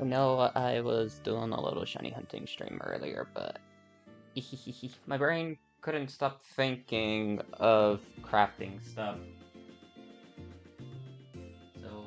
No, I was doing a little shiny hunting stream earlier, but my brain couldn't stop thinking of crafting stuff. So,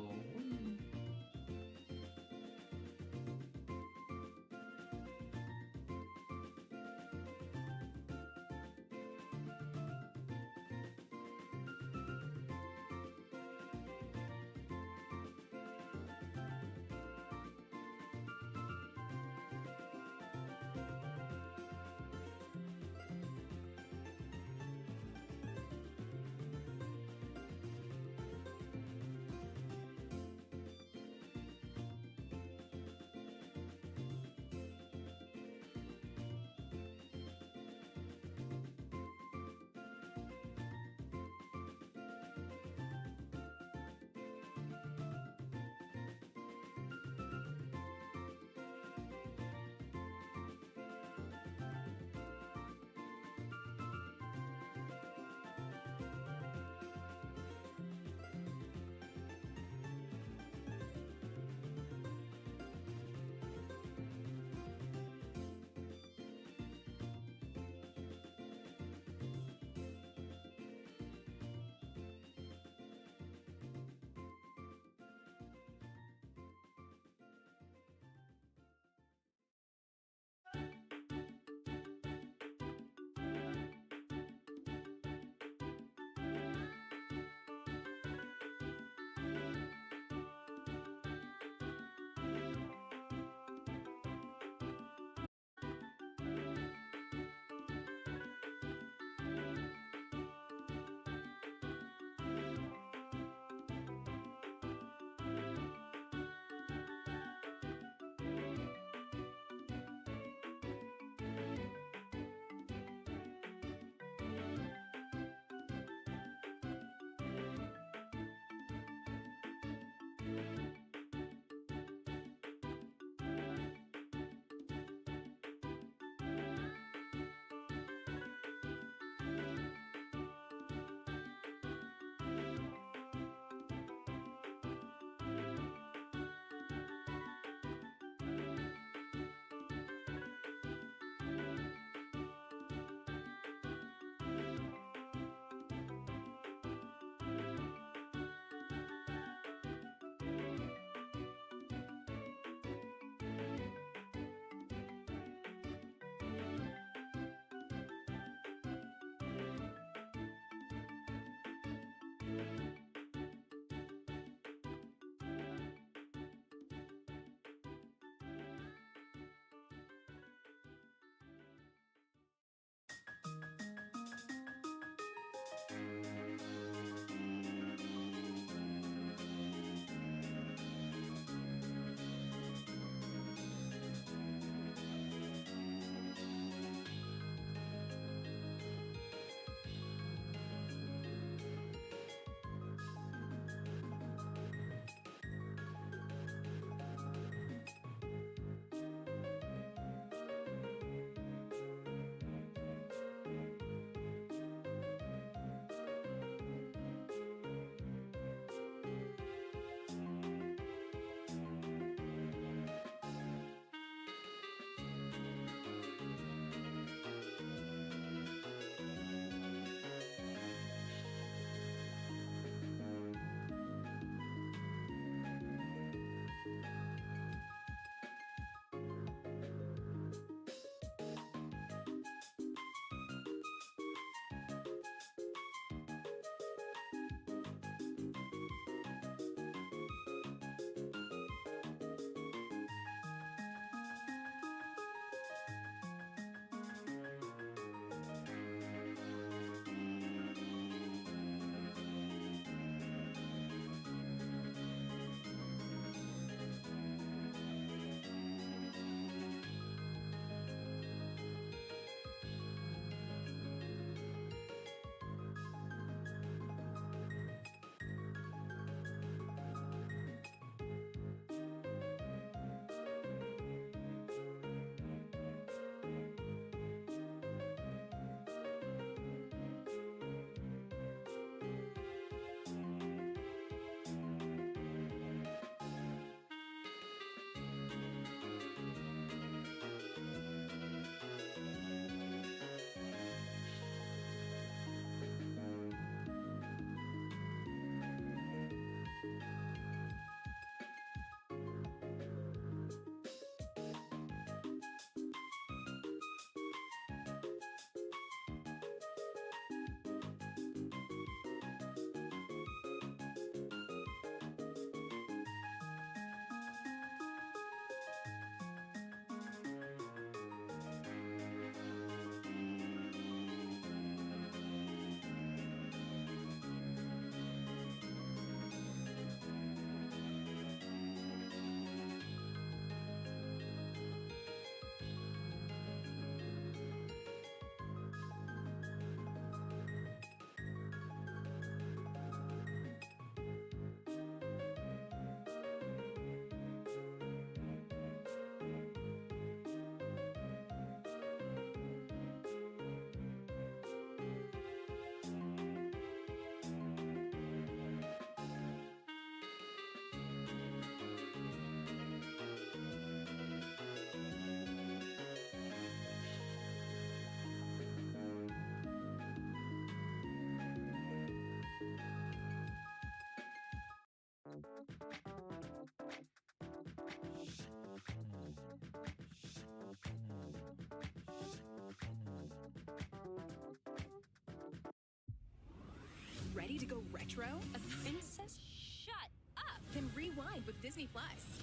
Ready to go retro? A princess? Shut up! Then rewind with Disney Plus.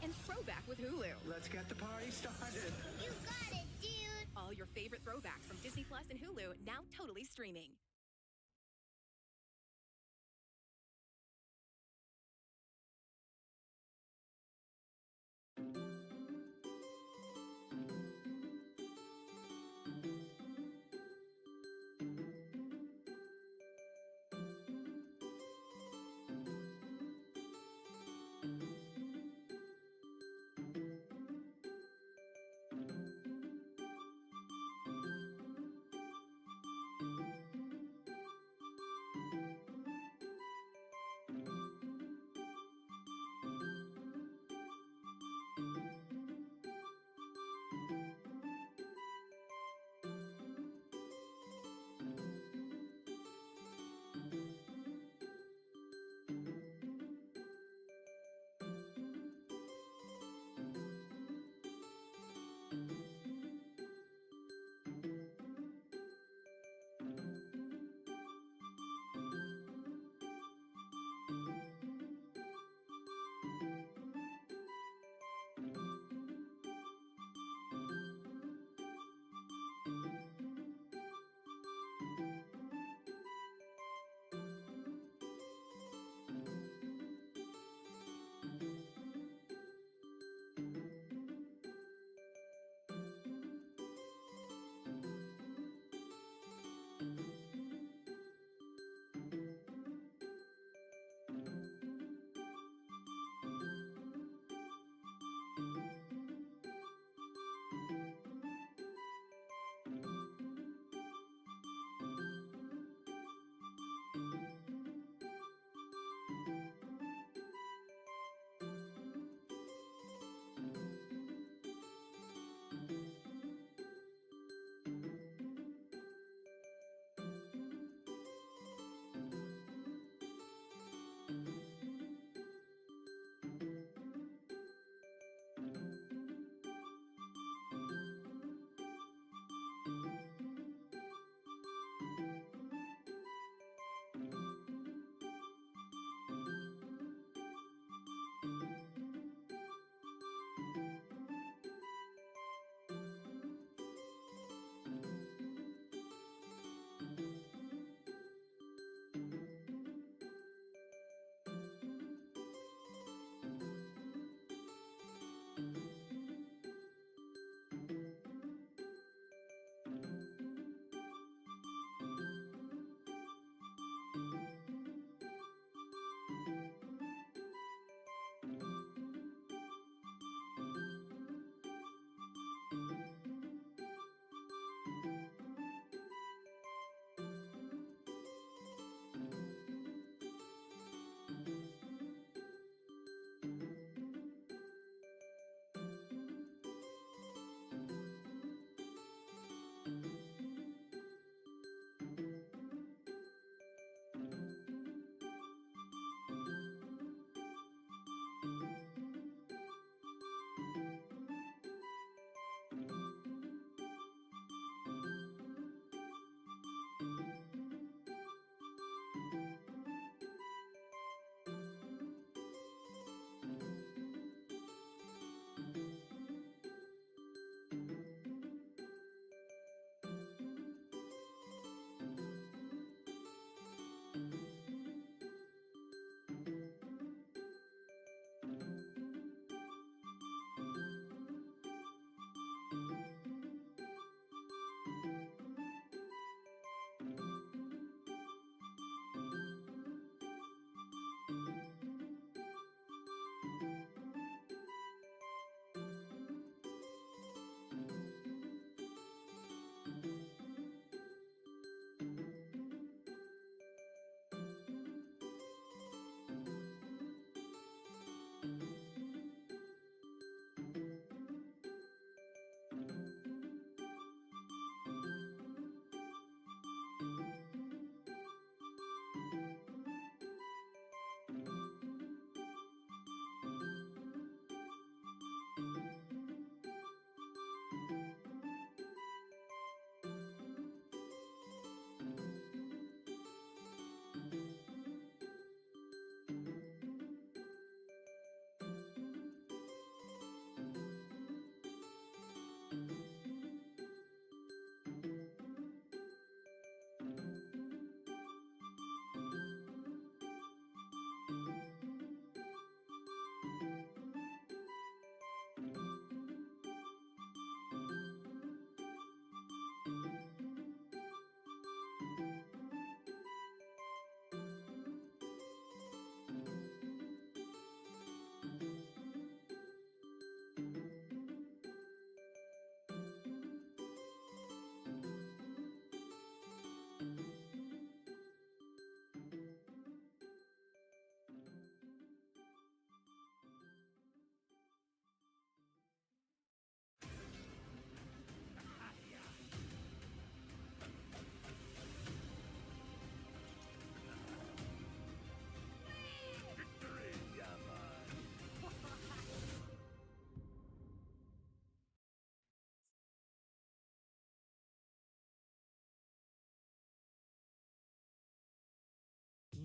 And throwback with Hulu. Let's get the party started. You got it, dude. All your favorite throwbacks from Disney Plus and Hulu, now totally streaming.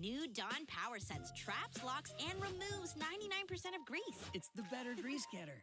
New Dawn Power Sets traps, locks, and removes 99% of grease. It's the better grease getter.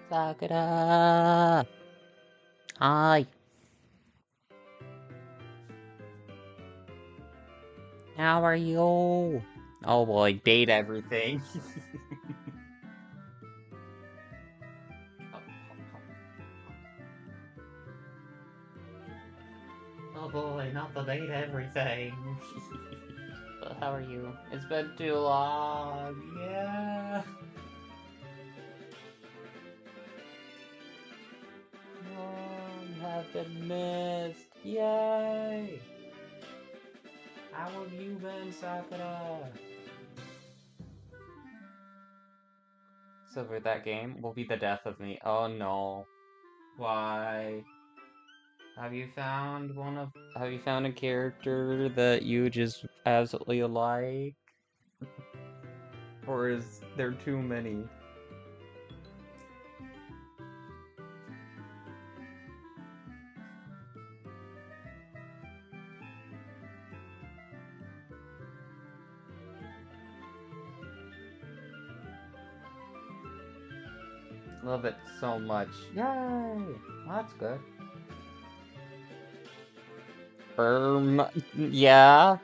Sakura! Hi! How are you? Oh boy, date everything. Oh boy, not the date everything. But how are you? It's been too long. Yeah. Oh, you have been missed. Yay! How have you been, Sakura? So that game will be the death of me. Oh no. Why? Have you found have you found a character that you just absolutely like? Or is there too many? Love it so much. Yay! That's good. Yeah.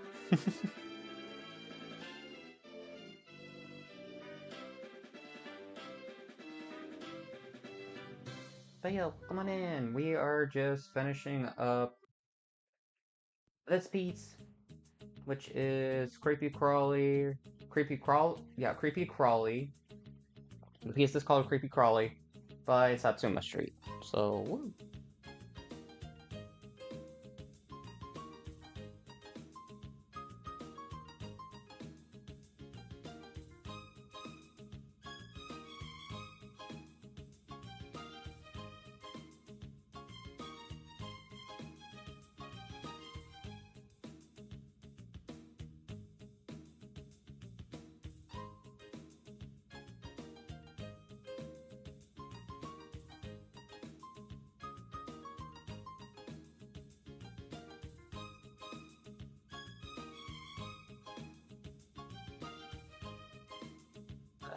Theo, come on in. We are just finishing up this piece, which is Creepy Crawly. Creepy Crawly. The piece is called Creepy Crawly by Satsuma Street. So, woo.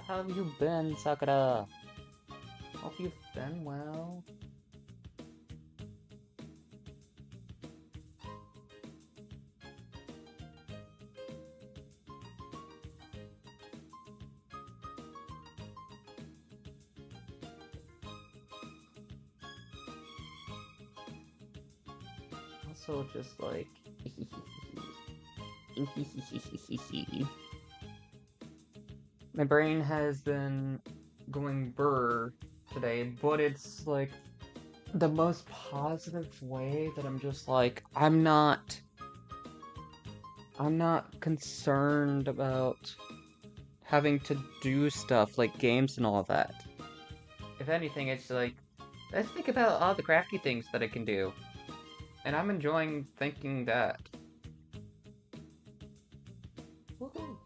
How have you been, Sakura? Hope you've been well. Also, just like... My brain has been going brr today, but it's like the most positive way that I'm just like, I'm not concerned about having to do stuff like games and all that. If anything, it's like, let's think about all the crafty things that I can do. And I'm enjoying thinking that. Woohoo.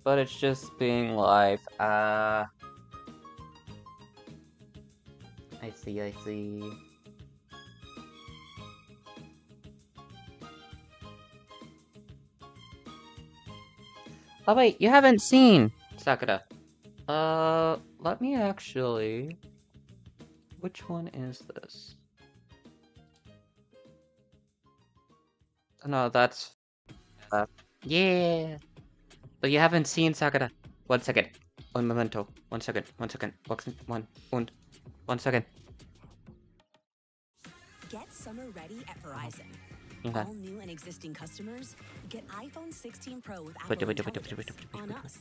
But it's just being live. I see, I see. Oh wait, you haven't seen Sakura. Let me actually... Which one is this? No, that's... yeah! But you haven't seen Sakura. 1 second. Un momento. 1 second. 1 second. One second. Get summer ready at Verizon. Okay. All new and existing customers get iPhone 16 Pro with Wait, Apple wait. Intelligence on us.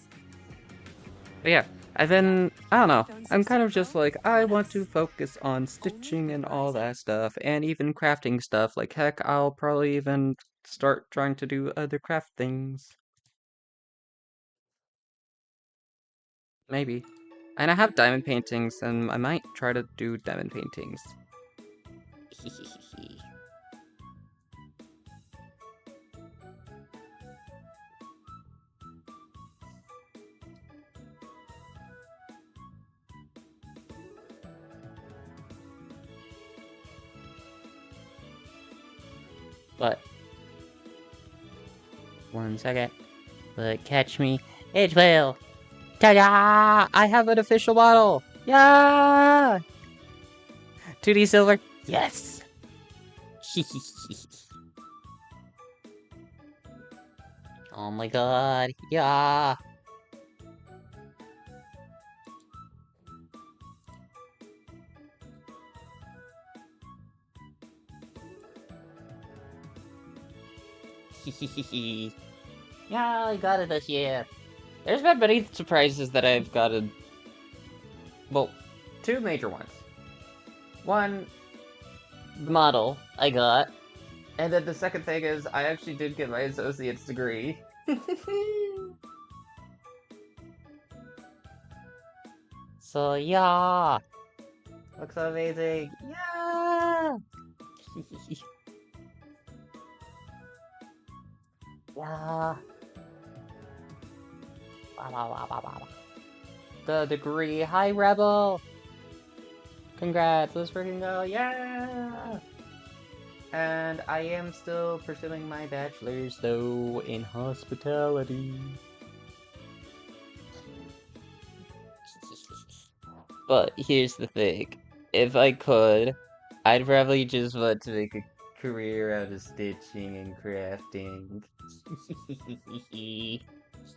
But yeah, I don't know. I'm kind of just like, I want to focus on stitching and all that stuff, and even crafting stuff. Like, heck, I'll probably even start trying to do other craft things. Maybe. And I have diamond paintings, and I might try to do diamond paintings. But 1 second. But catch me. It will. Ta-da! I have an official model! Yeah! 2D silver. Yes! Oh my god. Yeah! Yeah, I got it this year. There's been many surprises that I've gotten. Well, 2 major ones. One, the model I got. And then the second thing is, I actually did get my associate's degree. So, yeah! Looks amazing! Yeah! Yeah! The degree. Hi, Rebel! Congrats, let's freaking go. Yeah! And I am still pursuing my bachelor's, though, in hospitality. But here's the thing. If I could, I'd probably just want to make a career out of stitching and crafting.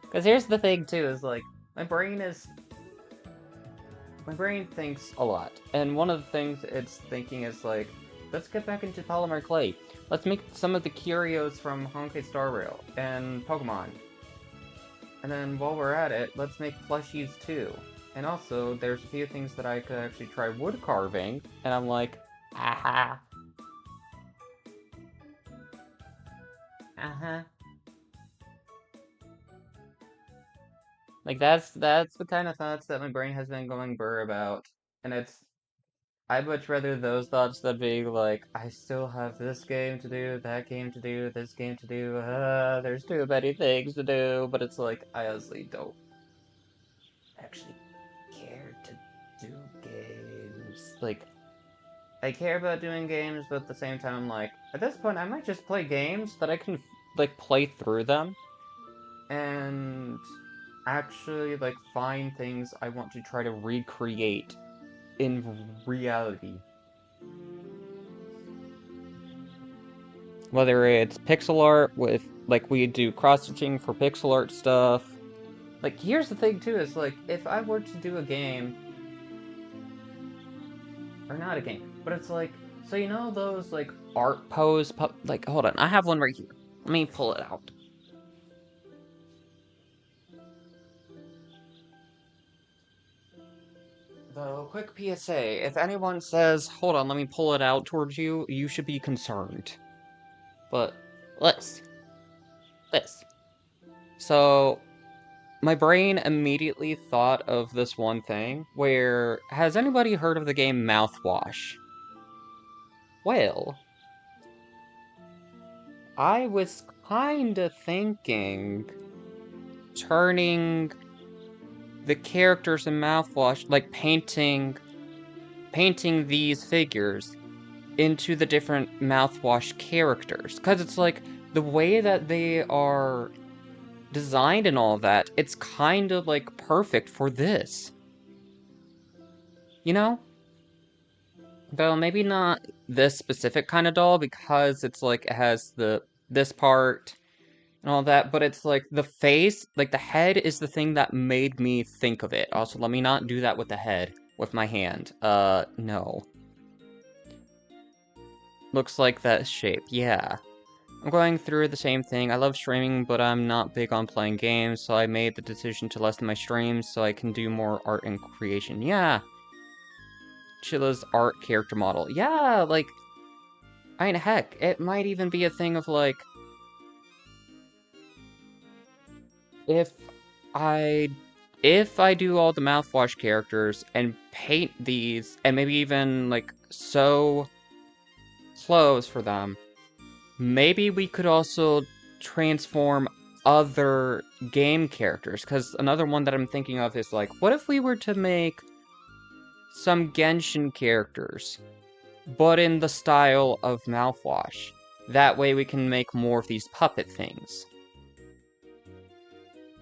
Because here's the thing, too, is like, my brain thinks a lot. And one of the things it's thinking is like, let's get back into polymer clay. Let's make some of the curios from Honkai Star Rail and Pokemon. And then while we're at it, let's make plushies too. And also, there's a few things that I could actually try wood carving. And I'm like, aha. Uh-huh. Like, that's the kind of thoughts that my brain has been going burr about. And I'd much rather those thoughts than being like, I still have this game to do, that game to do, this game to do, there's too many things to do, but it's like, I honestly don't actually care to do games. Like, I care about doing games, but at the same time, I'm like, at this point, I might just play games that I can, like, play through them, and actually, like, find things I want to try to recreate in reality. Whether it's pixel art with, like, we do cross-stitching for pixel art stuff. Like, here's the thing, too, is, like, if I were to do a game... Or not a game, but it's like... So you know those, like, art pose... Like, hold on, I have one right here. Let me pull it out. Though, quick PSA, if anyone says, hold on, let me pull it out towards you, you should be concerned. But this. So my brain immediately thought of this one thing where has anybody heard of the game Mouthwash? Well, I was kinda thinking turning the characters in Mouthwash, like painting these figures into the different Mouthwash characters. Because it's like, the way that they are designed and all that, it's kind of like perfect for this. You know? Though maybe not this specific kind of doll, because it's like, it has this part and all that, but it's like the face, like the head is the thing that made me think of it. Also, let me not do that with the head, with my hand. No. Looks like that shape, yeah. I'm going through the same thing. I love streaming, but I'm not big on playing games, so I made the decision to lessen my streams so I can do more art and creation. Yeah. Chilla's art character model. Yeah, like, I mean, heck, it might even be a thing of like, if I do all the Mouthwash characters and paint these, and maybe even like sew clothes for them, maybe we could also transform other game characters. Because another one that I'm thinking of is like, what if we were to make some Genshin characters, but in the style of Mouthwash? That way we can make more of these puppet things.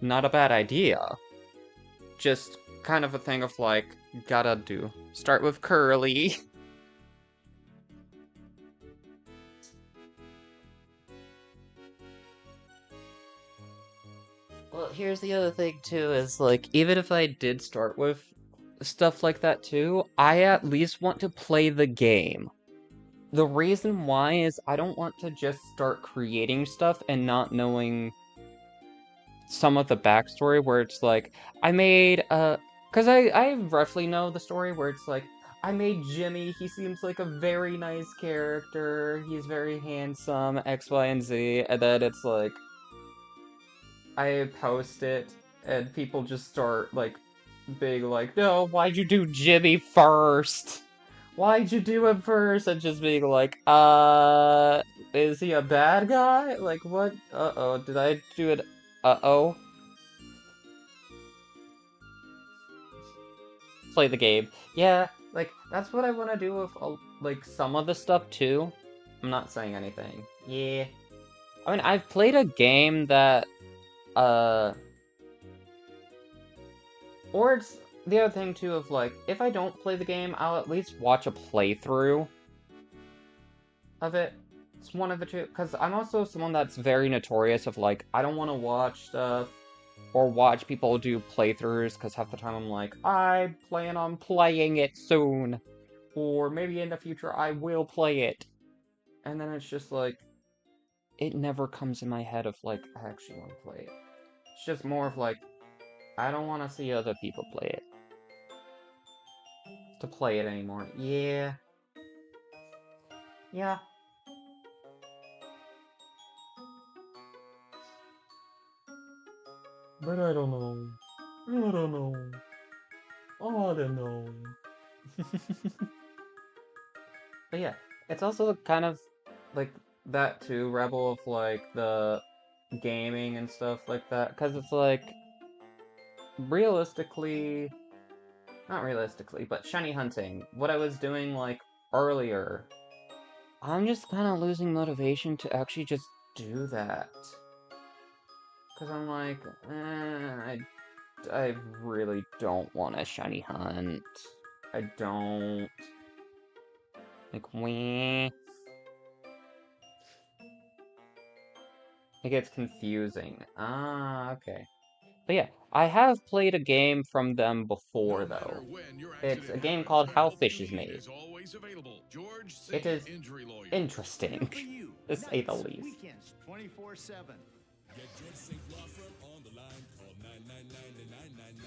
Not a bad idea. Just kind of a thing of like, gotta do. Start with Curly. Well, here's the other thing too, is like, even if I did start with stuff like that too, I at least want to play the game. The reason why is I don't want to just start creating stuff and not knowing some of the backstory, where it's like, I made, because I roughly know the story where it's like, I made Jimmy, he seems like a very nice character, he's very handsome, X, Y, and Z, and then it's like, I post it, and people just start, like, being like, no, why'd you do Jimmy first? Why'd you do him first? And just being like, is he a bad guy? Like, what? Uh-oh, did I do it? Uh-oh? Play the game. Yeah, like, that's what I want to do with, like, some of the stuff, too. I'm not saying anything. Yeah. I mean, I've played a game that, or it's the other thing, too, of, like, if I don't play the game, I'll at least watch a playthrough of it. It's one of the two, because I'm also someone that's very notorious of, like, I don't want to watch stuff or watch people do playthroughs, because half the time I'm like, I plan on playing it soon, or maybe in the future I will play it. And then it's just like, it never comes in my head of, like, I actually want to play it. It's just more of like, I don't want to see other people play it. To play it anymore. Yeah. Yeah. But I don't know. I don't know. I don't know. But yeah, it's also kind of like that too, Rebel, of like the gaming and stuff like that. Because it's like, realistically, not realistically, but shiny hunting, what I was doing like earlier, I'm just kind of losing motivation to actually just do that. Because I'm like, I really don't want a shiny hunt. I don't. Like, weh. It gets confusing. Ah, okay. But yeah, I have played a game from them before, though. It's a game called How Fish is Made. It is interesting, to say the least. Weekends 24/7. Get George St. Law Firm on the line. Call 999-9999.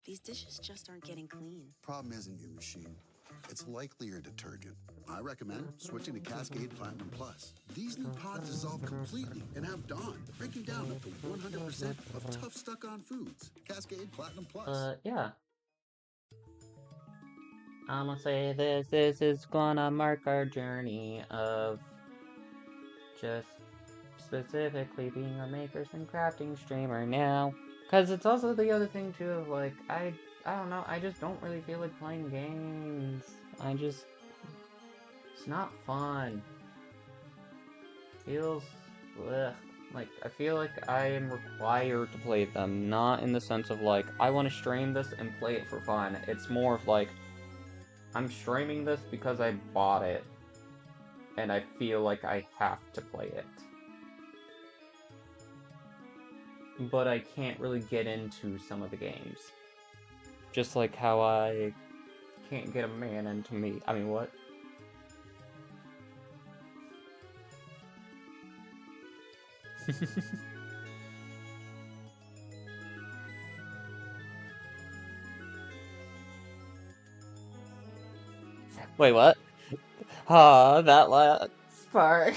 These dishes just aren't getting clean. Problem isn't your machine. It's likely your detergent. I recommend switching to Cascade Platinum Plus. These new pods dissolve completely and have Dawn, breaking down up to 100% of tough stuck-on foods. Cascade Platinum Plus. Yeah. I'm gonna say this is gonna mark our journey of just specifically being a makers and crafting streamer now. Cause it's also the other thing too of like, I don't know, I just don't really feel like playing games. It's not fun. Feels, ugh. Like, I feel like I am required to play them, not in the sense of like, I want to stream this and play it for fun. It's more of like, I'm streaming this because I bought it, and I feel like I have to play it. But I can't really get into some of the games. Just like how I can't get a man into me. I mean, what? Wait, what? Ah, that last part.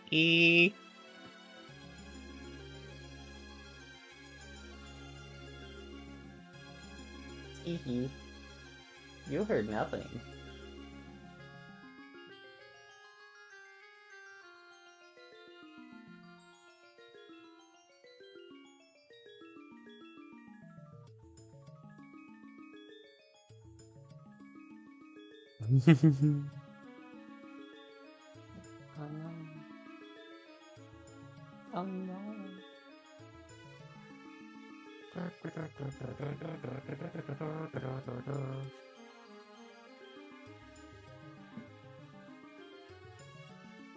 You heard nothing. Oh no. Oh no.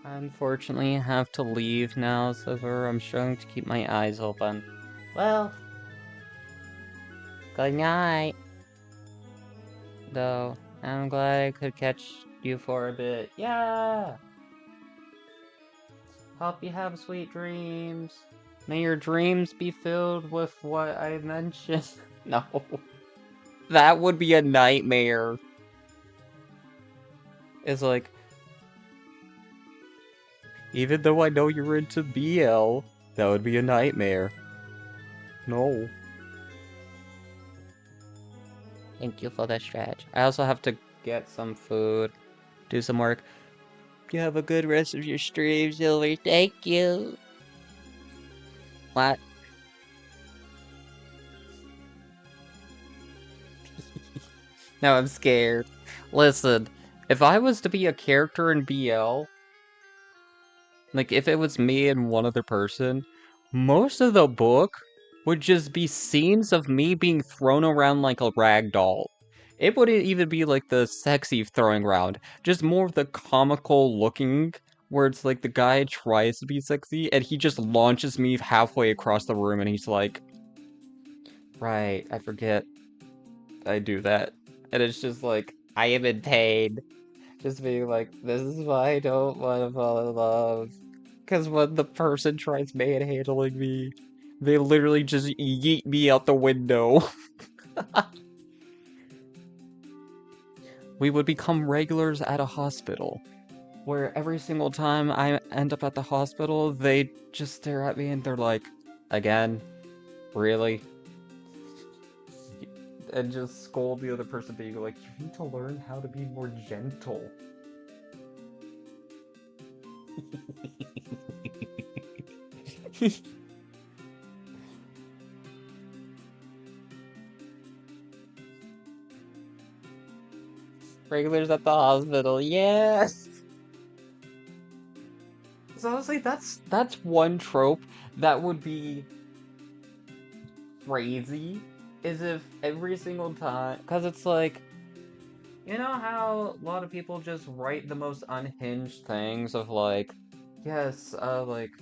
I unfortunately have to leave now, Silver. I'm struggling to keep my eyes open. Well, good night. Though, I'm glad I could catch you for a bit. Yeah! Hope you have sweet dreams. May your dreams be filled with what I mentioned. No. That would be a nightmare. It's like, even though I know you're into BL, that would be a nightmare. No. Thank you for that stretch. I also have to get some food, do some work. You have a good rest of your stream, Silver. Thank you. What? Now I'm scared. Listen, if I was to be a character in BL, like if it was me and one other person, most of the book would just be scenes of me being thrown around like a rag doll. It wouldn't even be like the sexy throwing around, just more of the comical looking, where it's like the guy tries to be sexy and he just launches me halfway across the room and he's like, right, I forget I do that. And it's just like, I am in pain. Just being like, this is why I don't want to fall in love. Because when the person tries manhandling me, they literally just yeet me out the window. We would become regulars at a hospital, where every single time I end up at the hospital, they just stare at me and they're like, again? Really? And just scold the other person, being like, you need to learn how to be more gentle. Regulars at the hospital, yes! So honestly, that's one trope that would be crazy, is if every single time, because it's like, you know how a lot of people just write the most unhinged things of like, yes, like,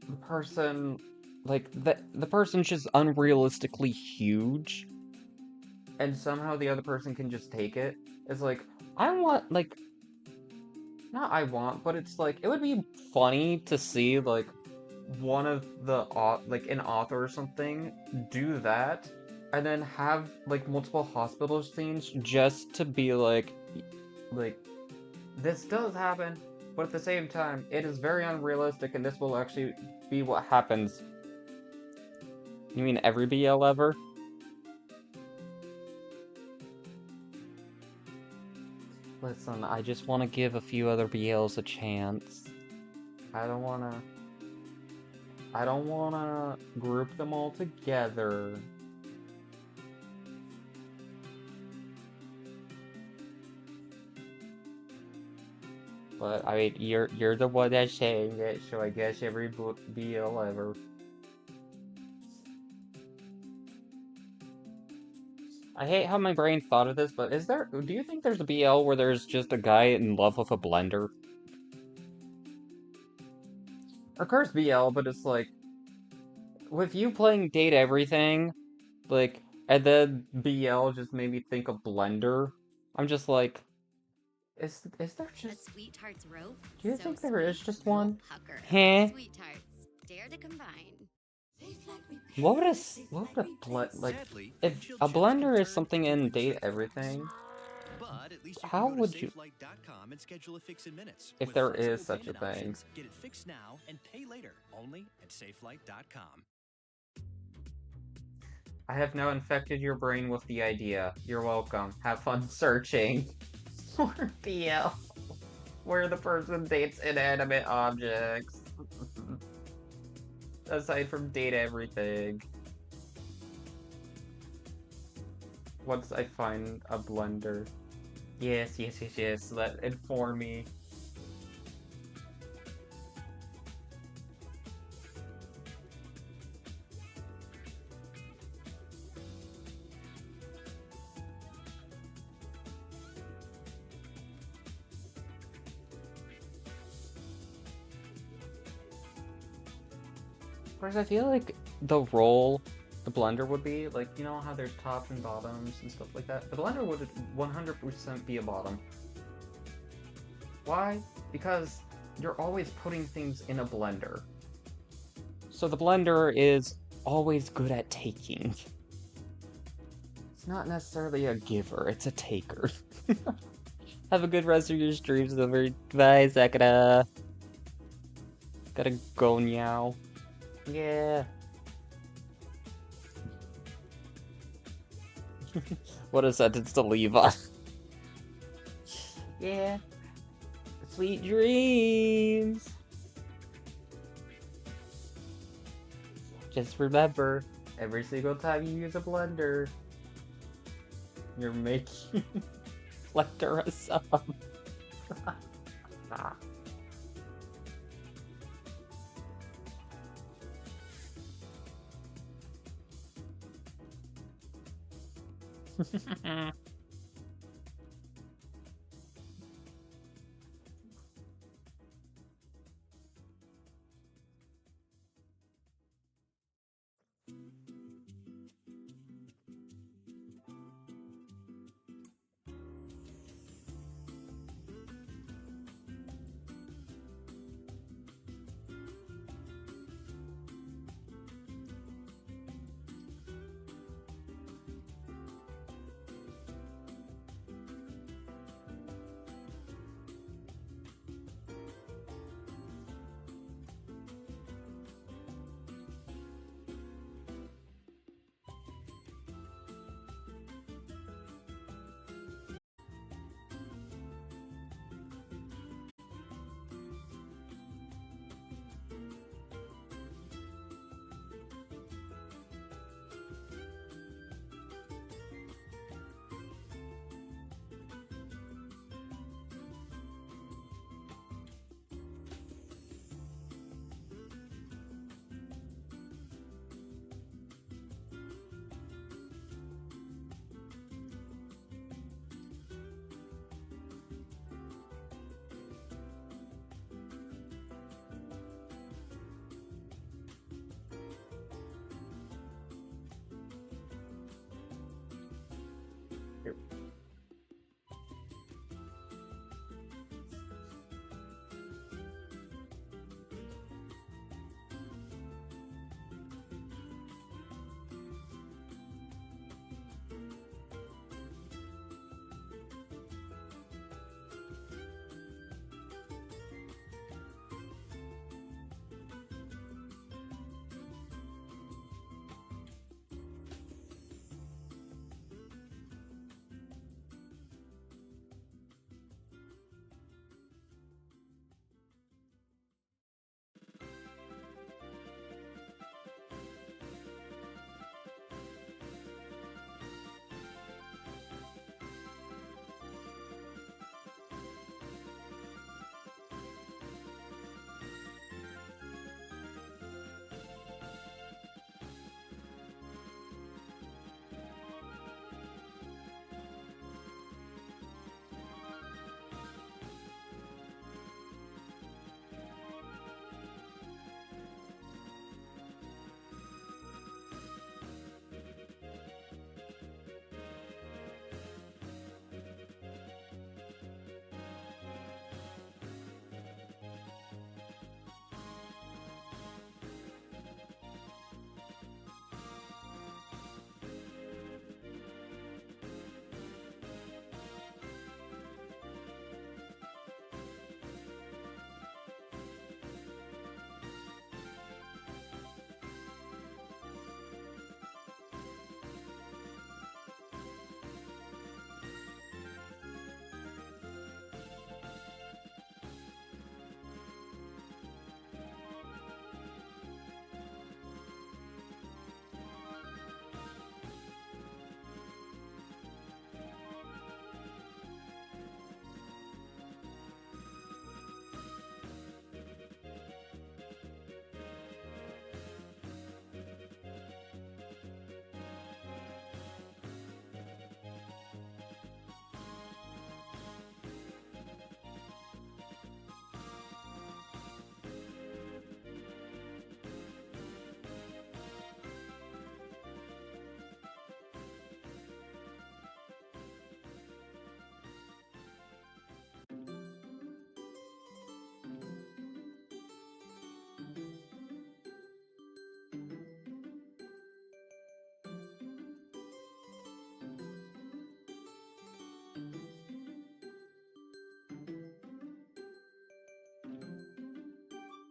the person, like, the person's just unrealistically huge, and somehow the other person can just take it. It's like, I want, like, not I want, but it's like, it would be funny to see, like, one of the like an author or something do that, and then have like multiple hospital scenes just to be like this does happen, but at the same time, it is very unrealistic, and this will actually be what happens. You mean every BL ever? Listen, I just want to give a few other BLs a chance. I don't wanna group them all together. But I mean, you're the one that's saying it, so I guess every BL ever. I hate how my brain thought of this, but do you think there's a BL where there's just a guy in love with a blender? Or Curse BL, but it's like, with you playing Date Everything, like, and then BL just made me think of Blender. I'm just like, is there A just... sweetheart's rope. Do you So think there is sweet, just you'll one? pucker. Heh? Sweethearts, dare to combine. What would like, Sadly, if windshield a chips blender can is turn something in every Date second. Everything, But at least you how can go would to you... safelight.com and schedule a fix in minutes. If With there flexible is such a payment thing. options, get it fixed now and pay later. Only at safelight.com. I have now infected your brain with the idea. You're welcome. Have fun searching for BL, where the person dates inanimate objects. Aside from Date Everything. Once I find a blender. Yes, inform me. Of course, I feel like the role the blender would be, like, you know how there's tops and bottoms and stuff like that? The blender would 100% be a bottom. Why? Because you're always putting things in a blender. So the blender is always good at taking. It's not necessarily a giver, it's a taker. Have a good rest of your streams, Silver. Bye, Sakura. Gotta go now. Yeah. What a sentence to leave on. Yeah. Sweet dreams. Just remember, every single time you use a blender, you're making Lecter a sub.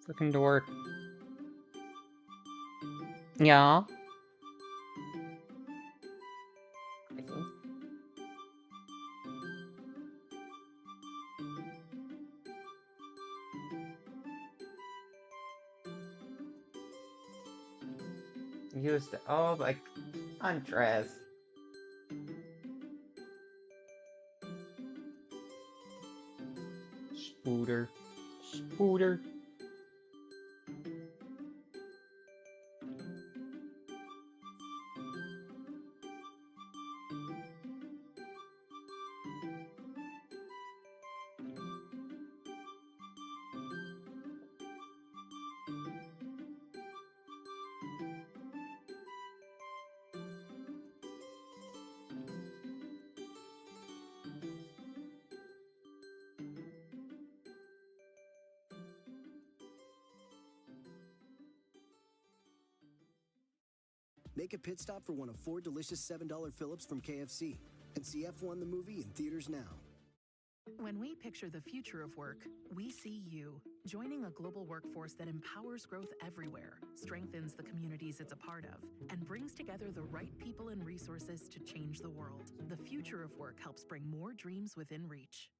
Freaking dork. Yeah. Use the like undress. Spooter. Spooter. Make a pit stop for one of 4 delicious $7 Phillips from KFC and see F1 the movie in theaters now. When we picture the future of work, we see you, joining a global workforce that empowers growth everywhere, strengthens the communities it's a part of, and brings together the right people and resources to change the world. The future of work helps bring more dreams within reach.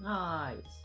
Nice.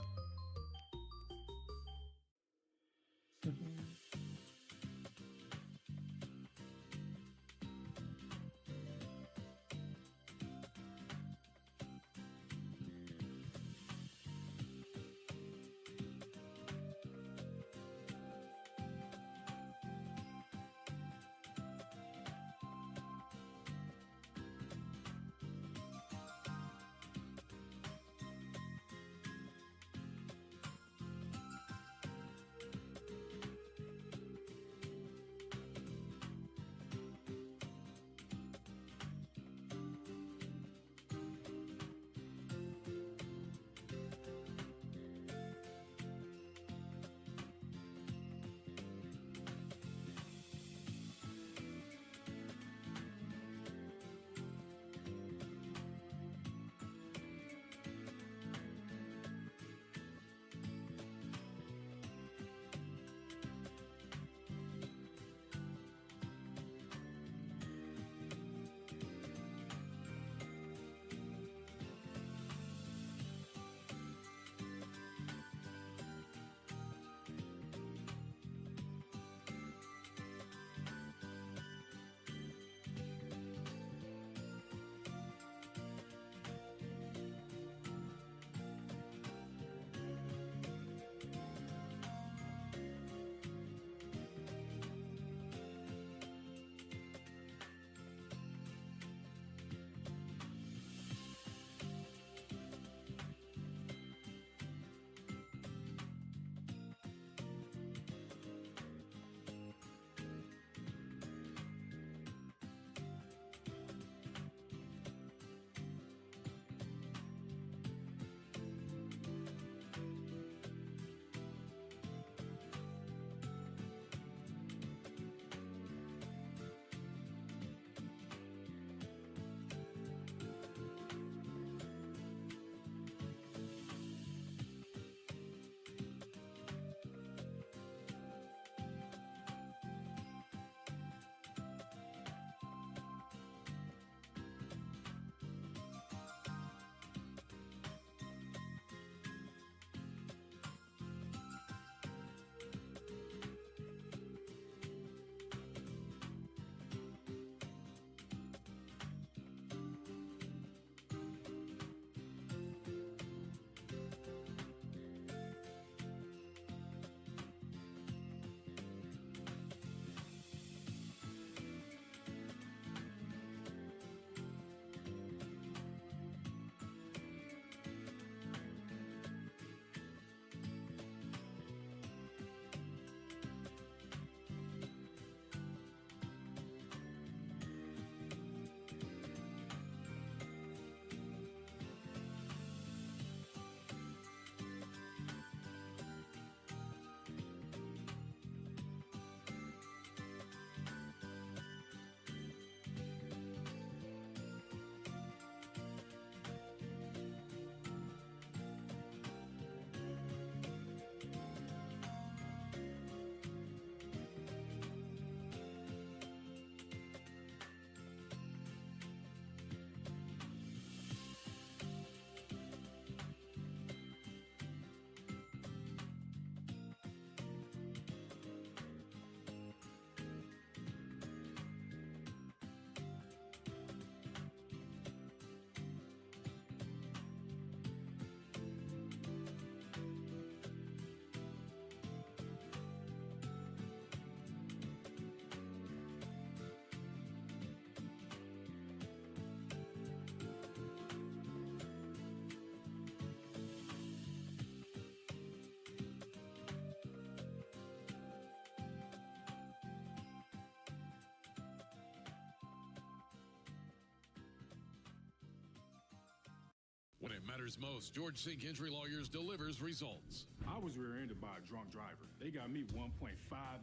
it matters most, George C. Gentry Lawyers delivers results. I was rear-ended by a drunk driver. They got me $1.5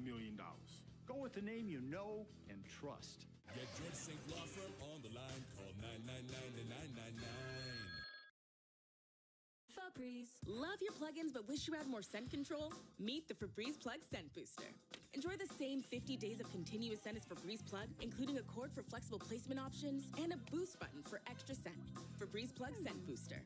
million. Go with the name you know and trust. Get George Sink Law Firm on the line. Call 999-999. Febreze. Love your plugins but wish you had more scent control? Meet the Febreze Plug Scent Booster. Enjoy the same 50 days of continuous scent as Febreze Plug, including a cord for flexible placement options and a boost button for extra scent. Febreze Plug Scent Booster.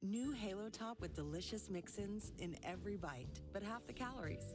New Halo Top with delicious mix-ins in every bite, but half the calories.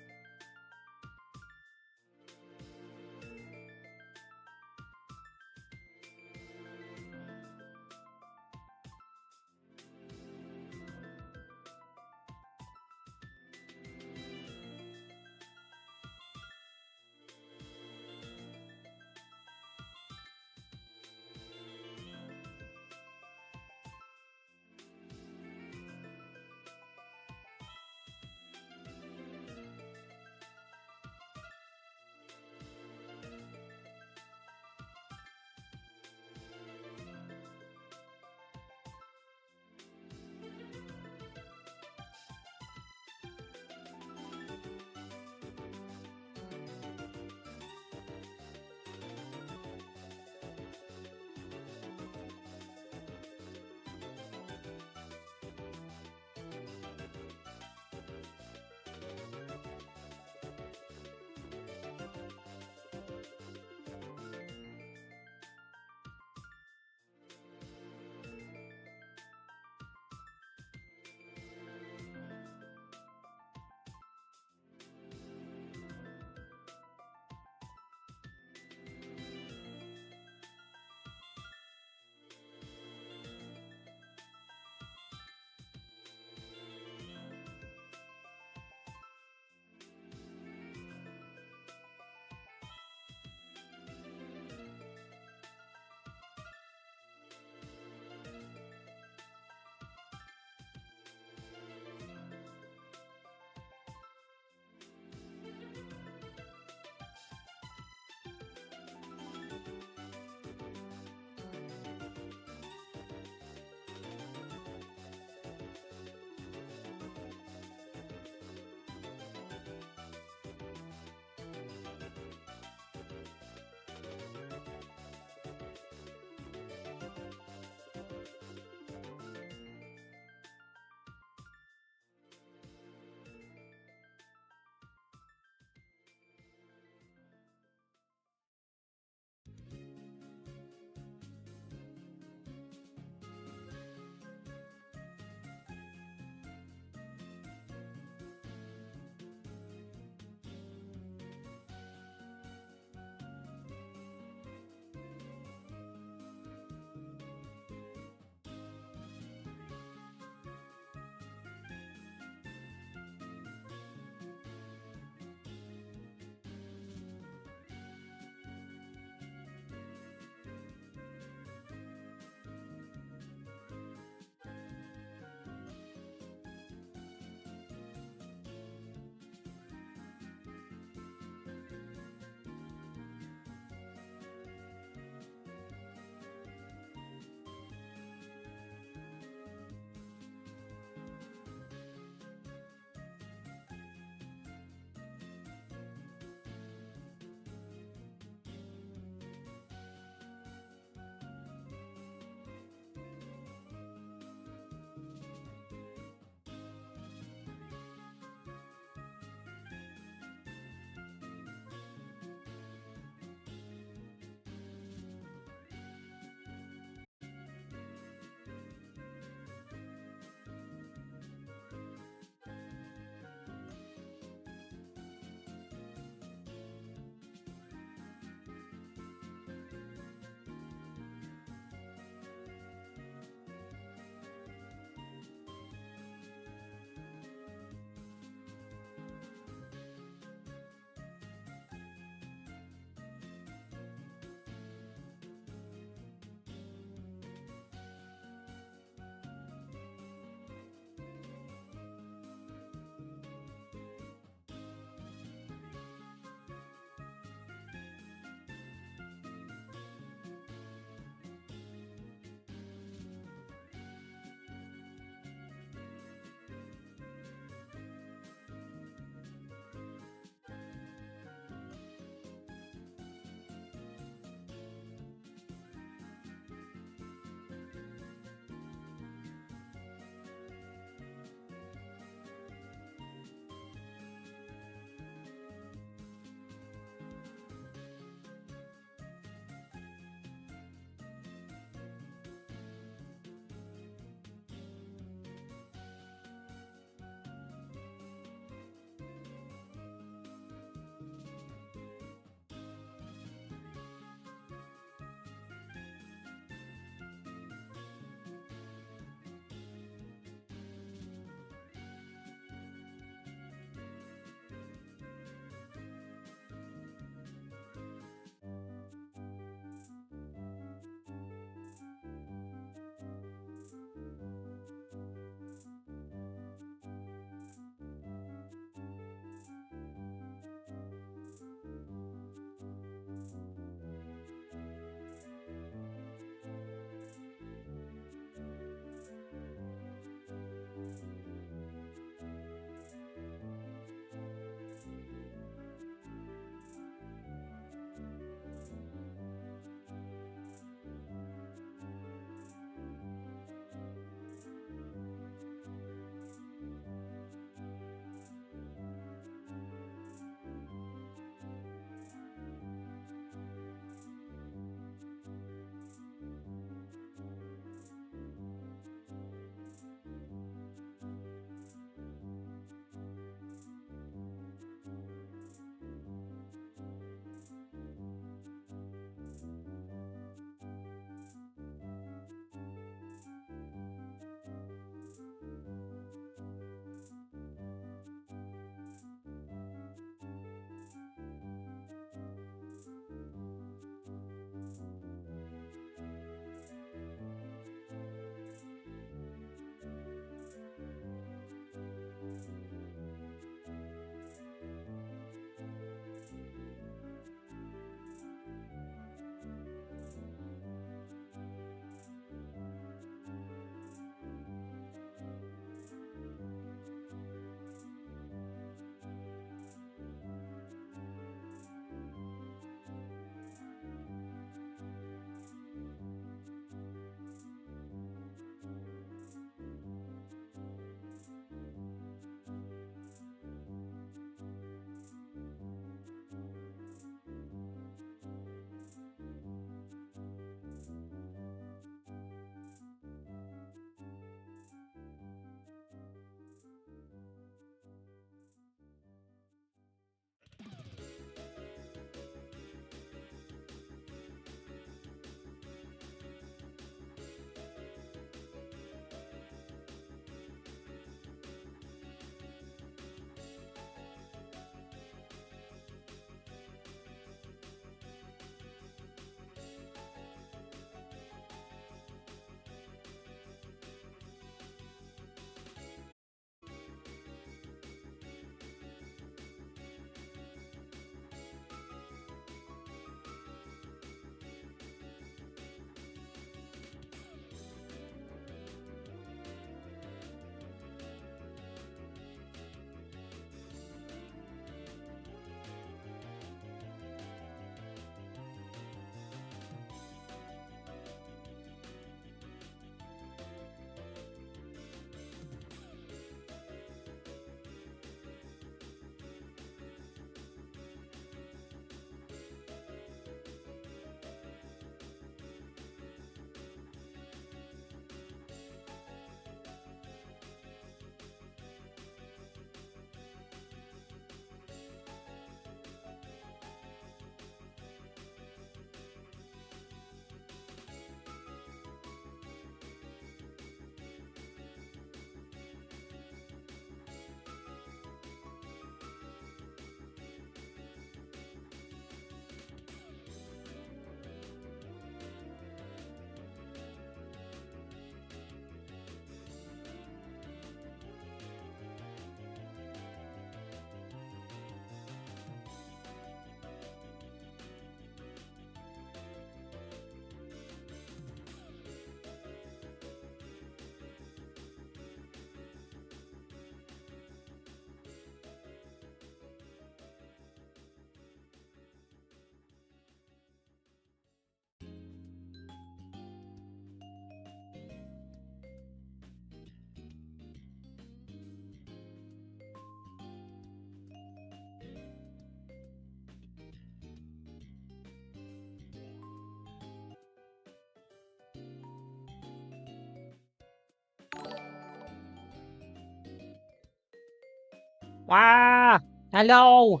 Ah! Hello!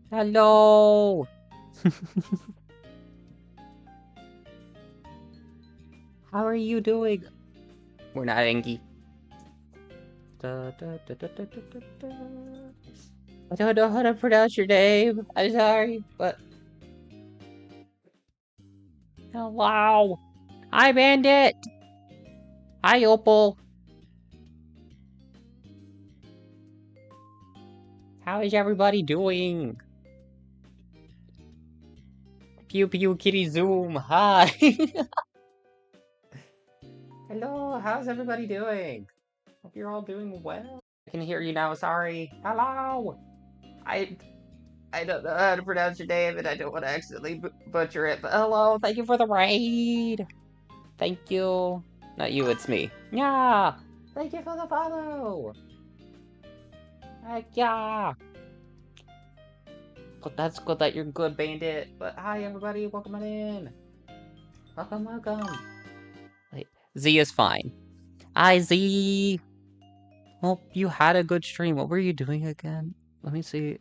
Hello! How are you doing? We're not Engie. Da, da, da, da, da, da, da, da. I don't know how to pronounce your name. I'm sorry, but... Hello! Hi, Bandit! Hi, Opal! How is everybody doing? Pew Pew Kitty Zoom, hi! Hello, how's everybody doing? Hope you're all doing well. I can hear you now, sorry. Hello! I don't know how to pronounce your name and I don't want to accidentally butcher it, but hello, thank you for the raid! Thank you. Not you, it's me. Yeah! Thank you for the follow! Heck yeah! But that's good that you're good, Bandit. But hi, everybody. Welcome on in. Welcome, welcome. Wait, Z is fine. Hi, Z. Hope you had a good stream. What were you doing again? Let me see.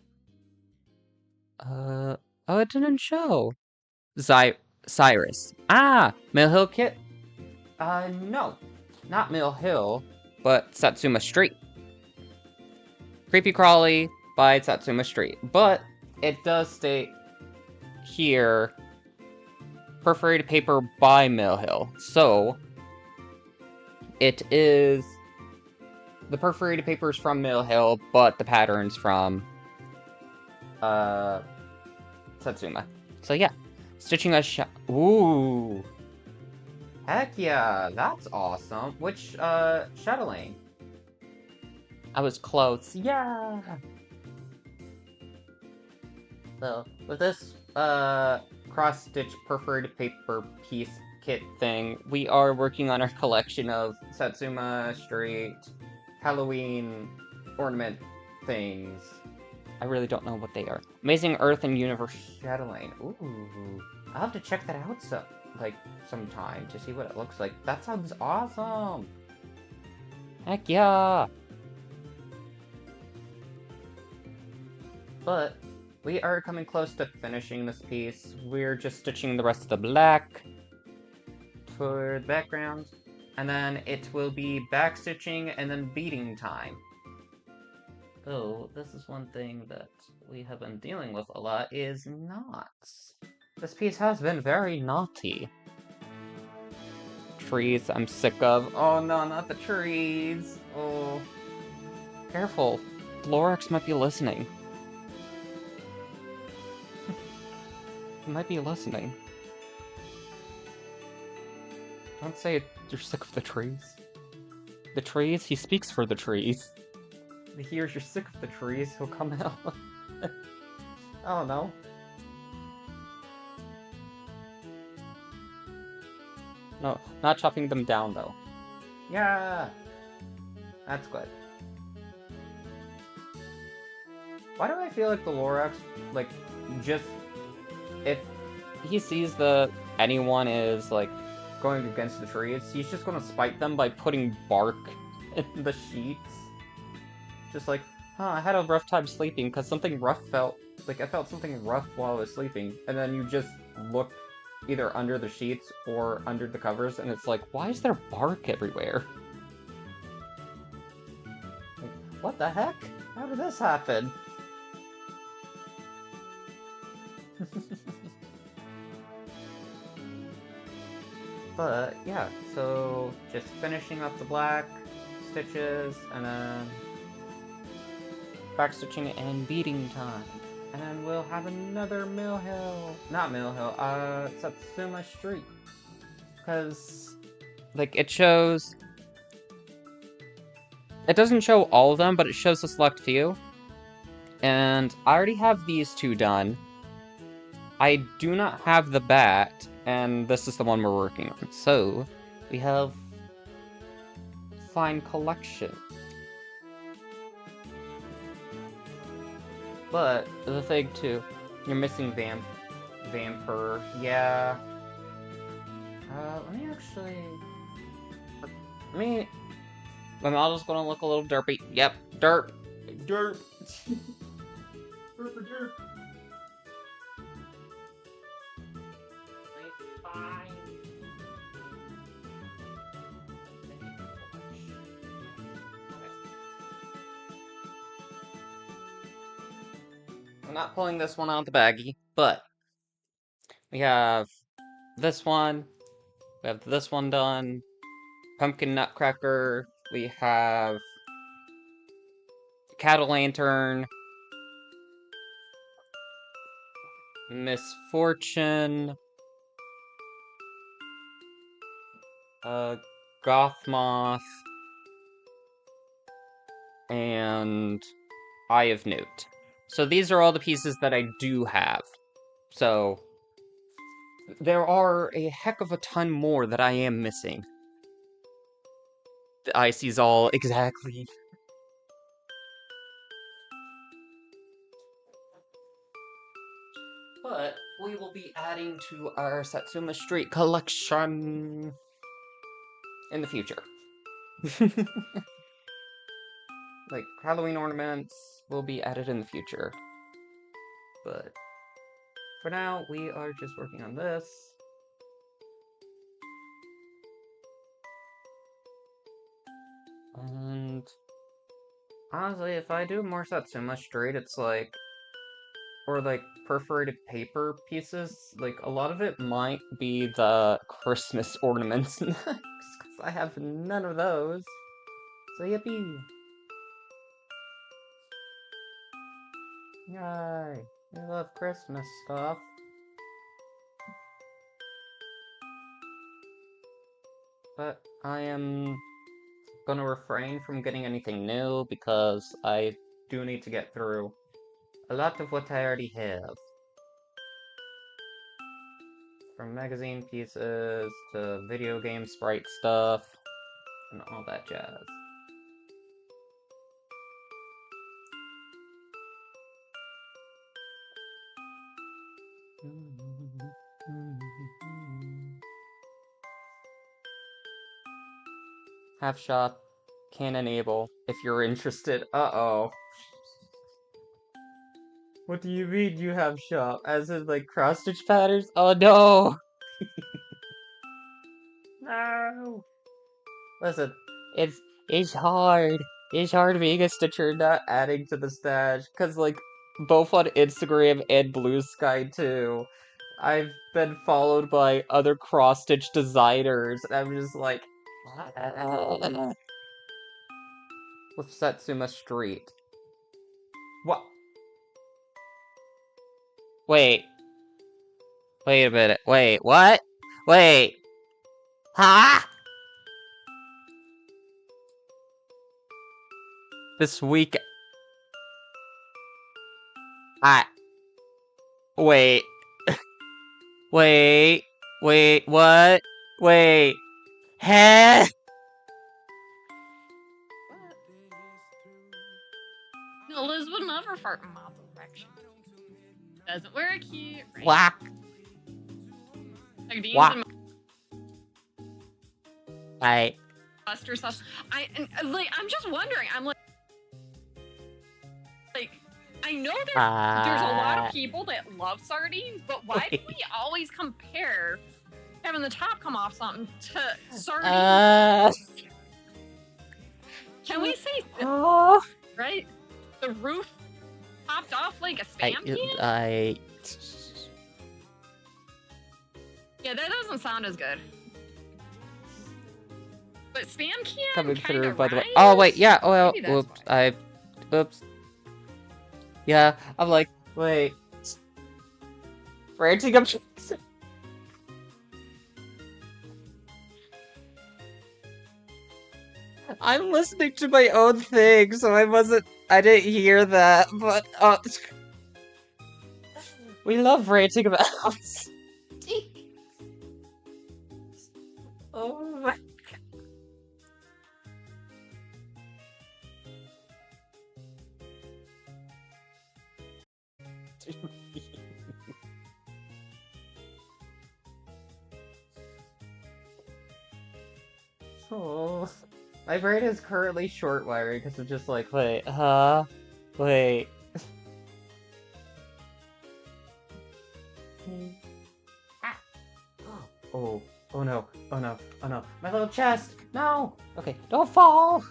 Oh, it didn't show. Cyrus. Ah, Mill Hill Kit. No. Not Mill Hill, but Satsuma Street. Creepy Crawly by Satsuma Street. But it does state here, perforated paper by Mill Hill. So, it is, the perforated paper is from Mill Hill, but the pattern's from, Satsuma. So yeah, stitching a ooh. Heck yeah, that's awesome. Which, Shuttling? I was close, yeah! So, with this, cross-stitch perforated paper piece kit thing, we are working on our collection of Satsuma Street Halloween ornament things. I really don't know what they are. Amazing Earth and Universe Shuttling. Ooh. I'll have to check that out sometime to see what it looks like. That sounds awesome! Heck yeah! But we are coming close to finishing this piece. We're just stitching the rest of the black for the background. And then it will be back stitching and then beading time. Oh, this is one thing that we have been dealing with a lot, is knots. This piece has been very naughty. Trees, I'm sick of. Oh no, not the trees. Oh. Careful. Lorax might be listening. He might be listening. Don't say you're sick of the trees. The trees? He speaks for the trees. If he hears you're sick of the trees, he'll come out. I don't know. No, not chopping them down though. Yeah! That's good. Why do I feel like the Lorax, just... if he sees anyone is, going against the trees, he's just gonna spite them by putting bark in the sheets. Just I had a rough time sleeping because something rough felt... I felt something rough while I was sleeping. And then you just look either under the sheets or under the covers, and it's why is there bark everywhere? What the heck? How did this happen? But, yeah, so just finishing up the black stitches, and then back stitching and beading time. And then we'll have another Satsuma Street. Because, it shows... It doesn't show all of them, but it shows a select few. And I already have these two done. I do not have the bat, and this is the one we're working on. So, we have fine collection. But, the thing too, you're missing Vampire. Yeah. My model's gonna look a little derpy. Yep, derp. Derp. Derp for derp. Fine. I'm not pulling this one out of the baggie, but we have this one. We have this one done. Pumpkin Nutcracker. We have Cat-O-Lantern. Misfortune. Gothmoth. And Eye of Newt. So these are all the pieces that I do have. So there are a heck of a ton more that I am missing. The Icy's all exactly. But we will be adding to our Satsuma Street collection in the future. Like, Halloween ornaments will be added in the future. But for now, we are just working on this. And honestly, if I do more Satsuma Street, it's like, or like perforated paper pieces, like a lot of it might be the Christmas ornaments next, because I have none of those. So yippee! Yay! I love Christmas stuff. But I am gonna refrain from getting anything new because I do need to get through a lot of what I already have. From magazine pieces to video game sprite stuff and all that jazz. Half shop can enable if you're interested. Uh-oh. What do you mean you have shop? As in like cross-stitch patterns? Oh no! No! Listen, it's hard. It's hard being a stitcher not adding to the stash. Cause like both on Instagram and Blue Sky too, I've been followed by other cross-stitch designers, and I'm just like, with Satsuma Street. What? Wait. Wait a minute. Wait, what? Wait. Huh? This week... Wait. Wait. Wait, what? Wait. Huh? No, Liz would never fart in my direction. Doesn't work here. Right? Whack. Like Dean's Whack. and Right. Buster stuff. I'm just wondering. I'm like, I know there's a lot of people that love sardines, but why do we always compare having the top come off something to sardines? Can we say right? The roof popped off like a spam can? Yeah, that doesn't sound as good. But spam can Coming through, kinda by the way. rhymes? Oh, wait, yeah, oh, well, Maybe that's whoops, oops. Yeah, I'm like, wait. Ranting up. I'm listening to my own thing, so I didn't hear that, but, we love ranting about. Oh my. Oh. My brain is currently short wiring because I'm just like, wait, huh? Wait. Ah. Oh, oh no, oh no, oh no. My little chest! No! Okay, don't fall!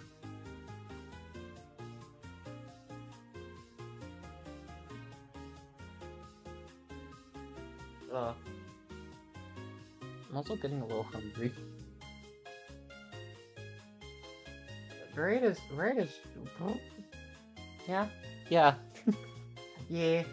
I'm also getting a little hungry. Right is... Yeah? Yeah. Yeah.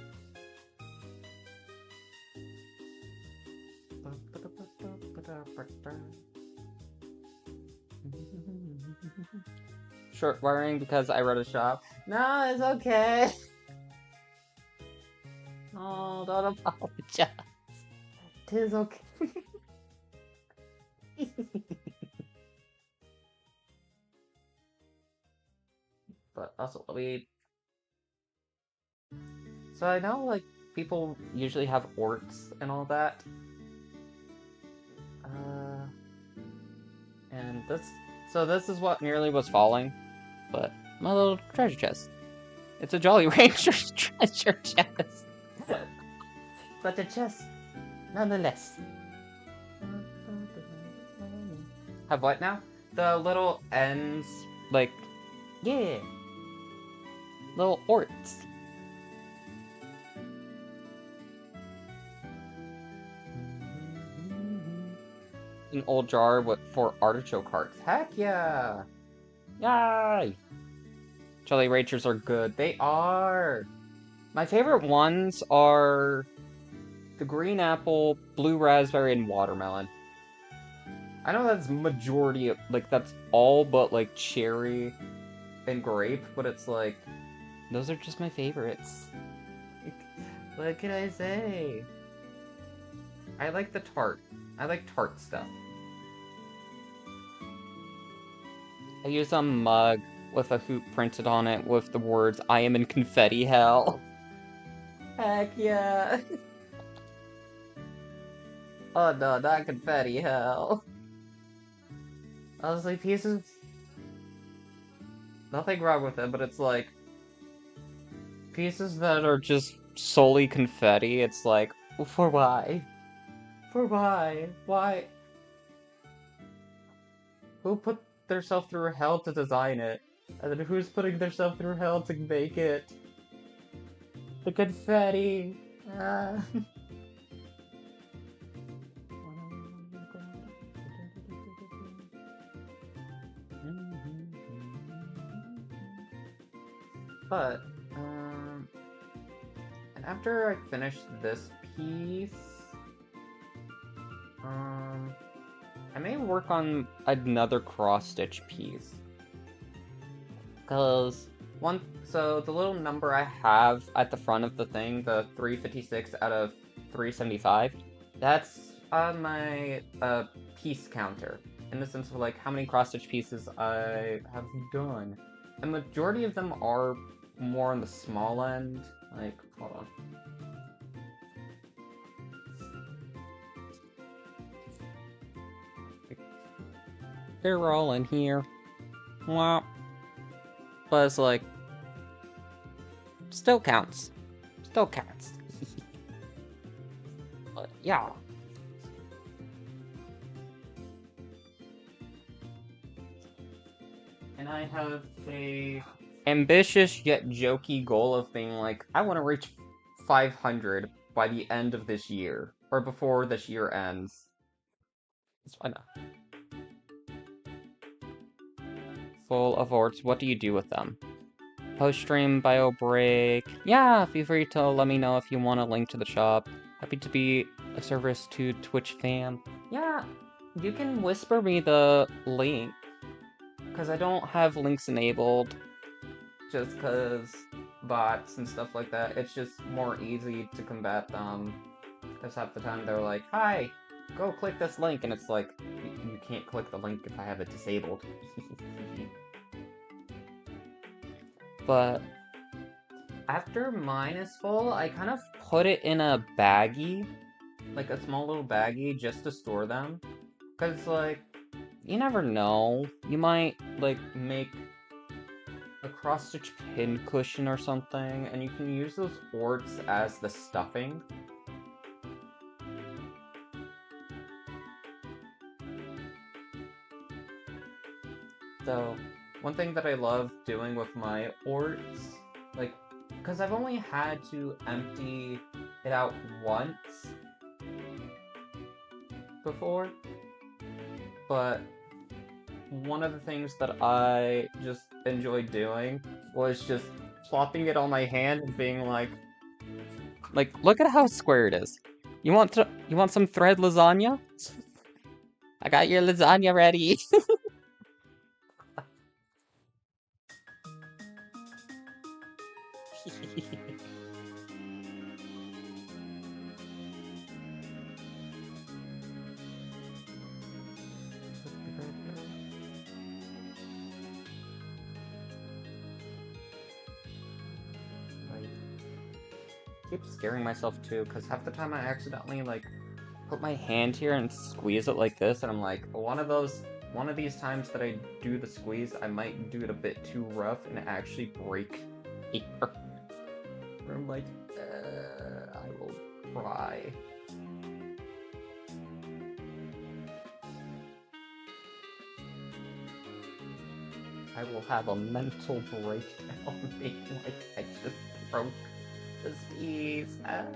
Short wiring because I run a shop. No, it's okay. Oh, don't apologize. Tis okay. But also, so I know, like, people usually have orcs and all that. And this is what nearly was falling. But my little treasure chest. It's a Jolly Rancher's treasure chest. But a chest, nonetheless. Have what now? The little ends, like, yeah. Little orts. An old jar for artichoke hearts. Heck yeah! Yay! Jolly Ranchers are good. They are! My favorite ones are the green apple, blue raspberry, and watermelon. I know that's majority of, like, that's all but, like, cherry and grape, but it's like, those are just my favorites. What can I say? I like the tart. I like tart stuff. I use a mug with a hoop printed on it with the words, "I am in confetti hell." Heck yeah! Oh no, not confetti hell. Honestly, pieces... Nothing wrong with it, but it's like... Pieces that are just solely confetti, it's like, for why? For why? Why? Who put themselves through hell to design it? And then who's putting themselves through hell to make it? The confetti! But, and after I finish this piece, I may work on another cross-stitch piece. Because, so the little number I have at the front of the thing, the 356 out of 375, that's on my piece counter. In the sense of, like, how many cross-stitch pieces I have done. The majority of them are more on the small end. Like, hold on. They're all in here. Well, but it's like, still counts. Still counts. But yeah. And I have a ambitious yet jokey goal of being like, I want to reach 500 by the end of this year, or before this year ends. So why not? Full of orts, what do you do with them? Post-stream, bio break. Yeah, feel free to let me know if you want a link to the shop. Happy to be a service to Twitch fam. Yeah, you can whisper me the link. Because I don't have links enabled, just because bots and stuff like that, it's just more easy to combat them. Because half the time they're like, hi, go click this link, and it's like, you can't click the link if I have it disabled. But after mine is full, I kind of put it in a baggie, like a small little baggie, just to store them. Because, like, you never know. You might, like, make a cross-stitch pin cushion or something, and you can use those orts as the stuffing. So, one thing that I love doing with my orts, like, because I've only had to empty it out once before, but one of the things that I just enjoyed doing was just plopping it on my hand and being like, look at how square it is. You want some thread lasagna? I got your lasagna ready. I keep scaring myself too, because half the time I accidentally like put my hand here and squeeze it like this, and I'm like, one of these times that I do the squeeze, I might do it a bit too rough and actually break here. Where I'm like, I will cry. I will have a mental breakdown being like, I just broke the skis. Ah.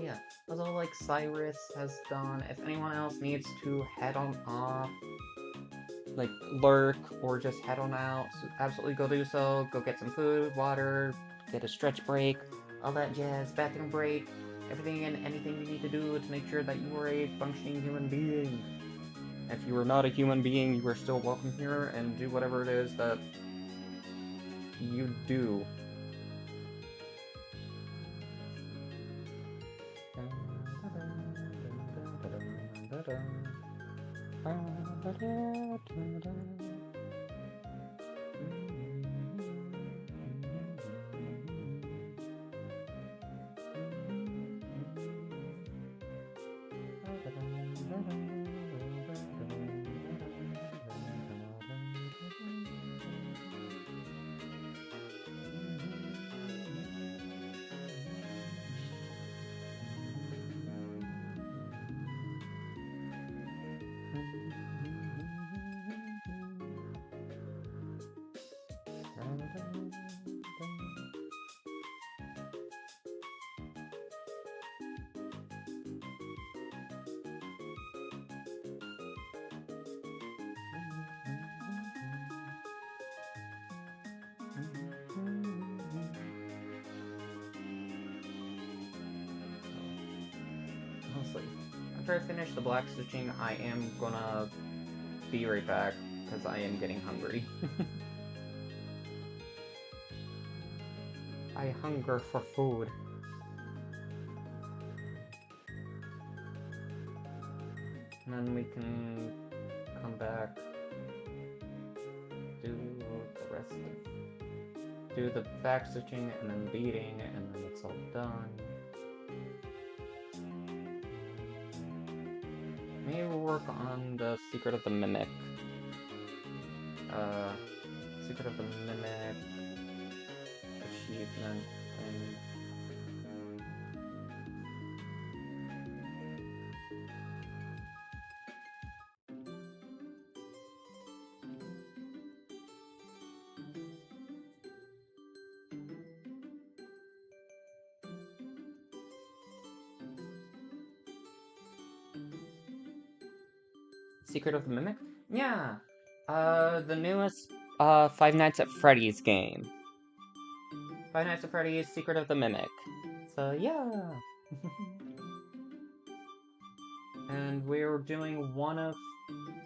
Yeah, although like Cyrus has done, if anyone else needs to head on off, like lurk or just head on out, so absolutely go do so. Go get some food, water, get a stretch break, all that jazz, bathroom break, everything and anything you need to do to make sure that you are a functioning human being. If you are not a human being, you are still welcome here, and do whatever it is that you do. Honestly, after I finish the black stitching, I am gonna be right back, because I am getting hungry. I hunger for food. And then we can come back, do the rest of, do the back stitching and then beading, and then it's all done. Maybe we'll work on the Secret of the Mimic. Secret of the Mimic achievement thing. Secret of the Mimic? Yeah! The newest, Five Nights at Freddy's game. Five Nights at Freddy's, Secret of the Mimic. So, yeah! And we're doing one of,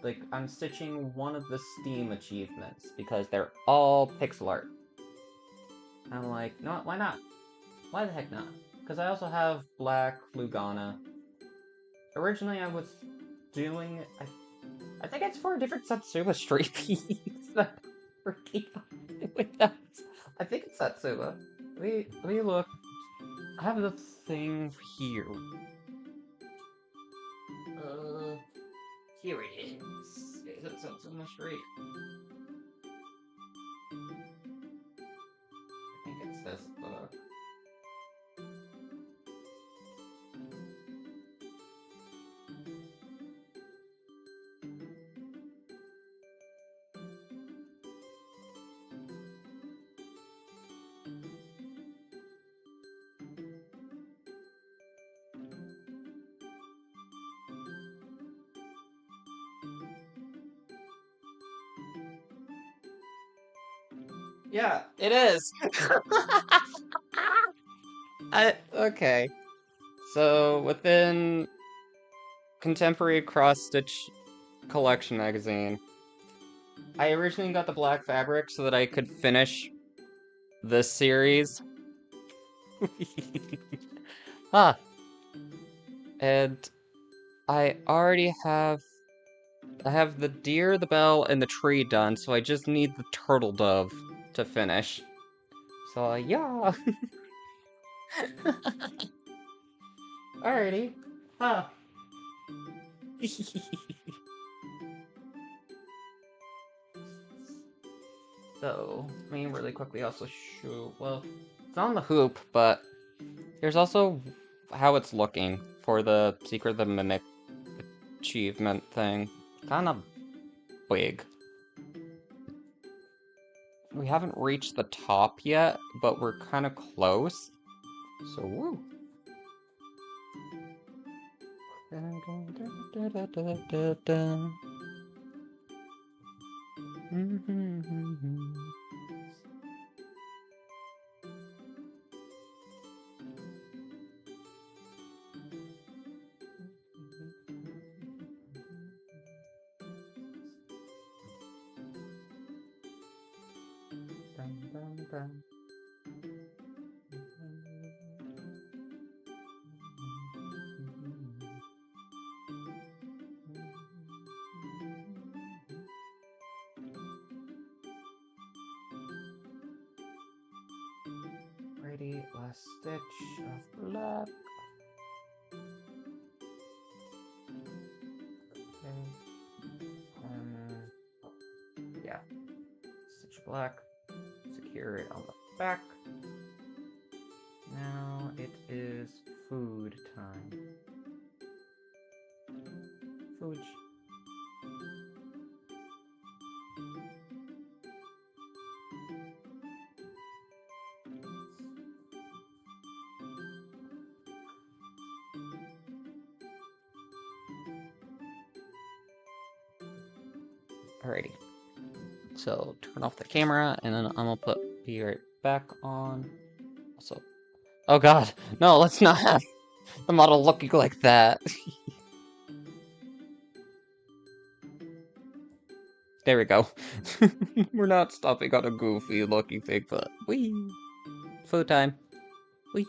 like, I'm stitching one of the Steam achievements, because they're all pixel art. I'm like, no, why not? Why the heck not? Because I also have Black Lugana. Originally I was doing, I think it's for a different Satsuma Street piece. freaking wait, that's, I think it's Satsuma. Let me look. I have the thing here. Here it is. Is it Satsuma Street? I think it's this book. Yeah, it is. Okay. So within Contemporary Cross Stitch Collection magazine, I originally got the black fabric so that I could finish this series. Ah. And I already have the deer, the bell, and the tree done, so I just need the turtle dove to finish. So, yeah. Alrighty. Huh. So, let me really quickly also show, well, it's on the hoop, but here's also how it's looking for the Secret of the Mimic achievement thing. Kind of big. We haven't reached the top yet, but we're kind of close. So, woo. Ready, last stitch of black. Okay. Yeah. Stitch black. Secure it on the back. Now it is food time. Food. Alrighty. So turn off the camera, and then I'm gonna be right back on. Also, oh god, no, let's not have the model looking like that. There we go. We're not stopping on a goofy looking Bigfoot. Whee! Food time. Whee!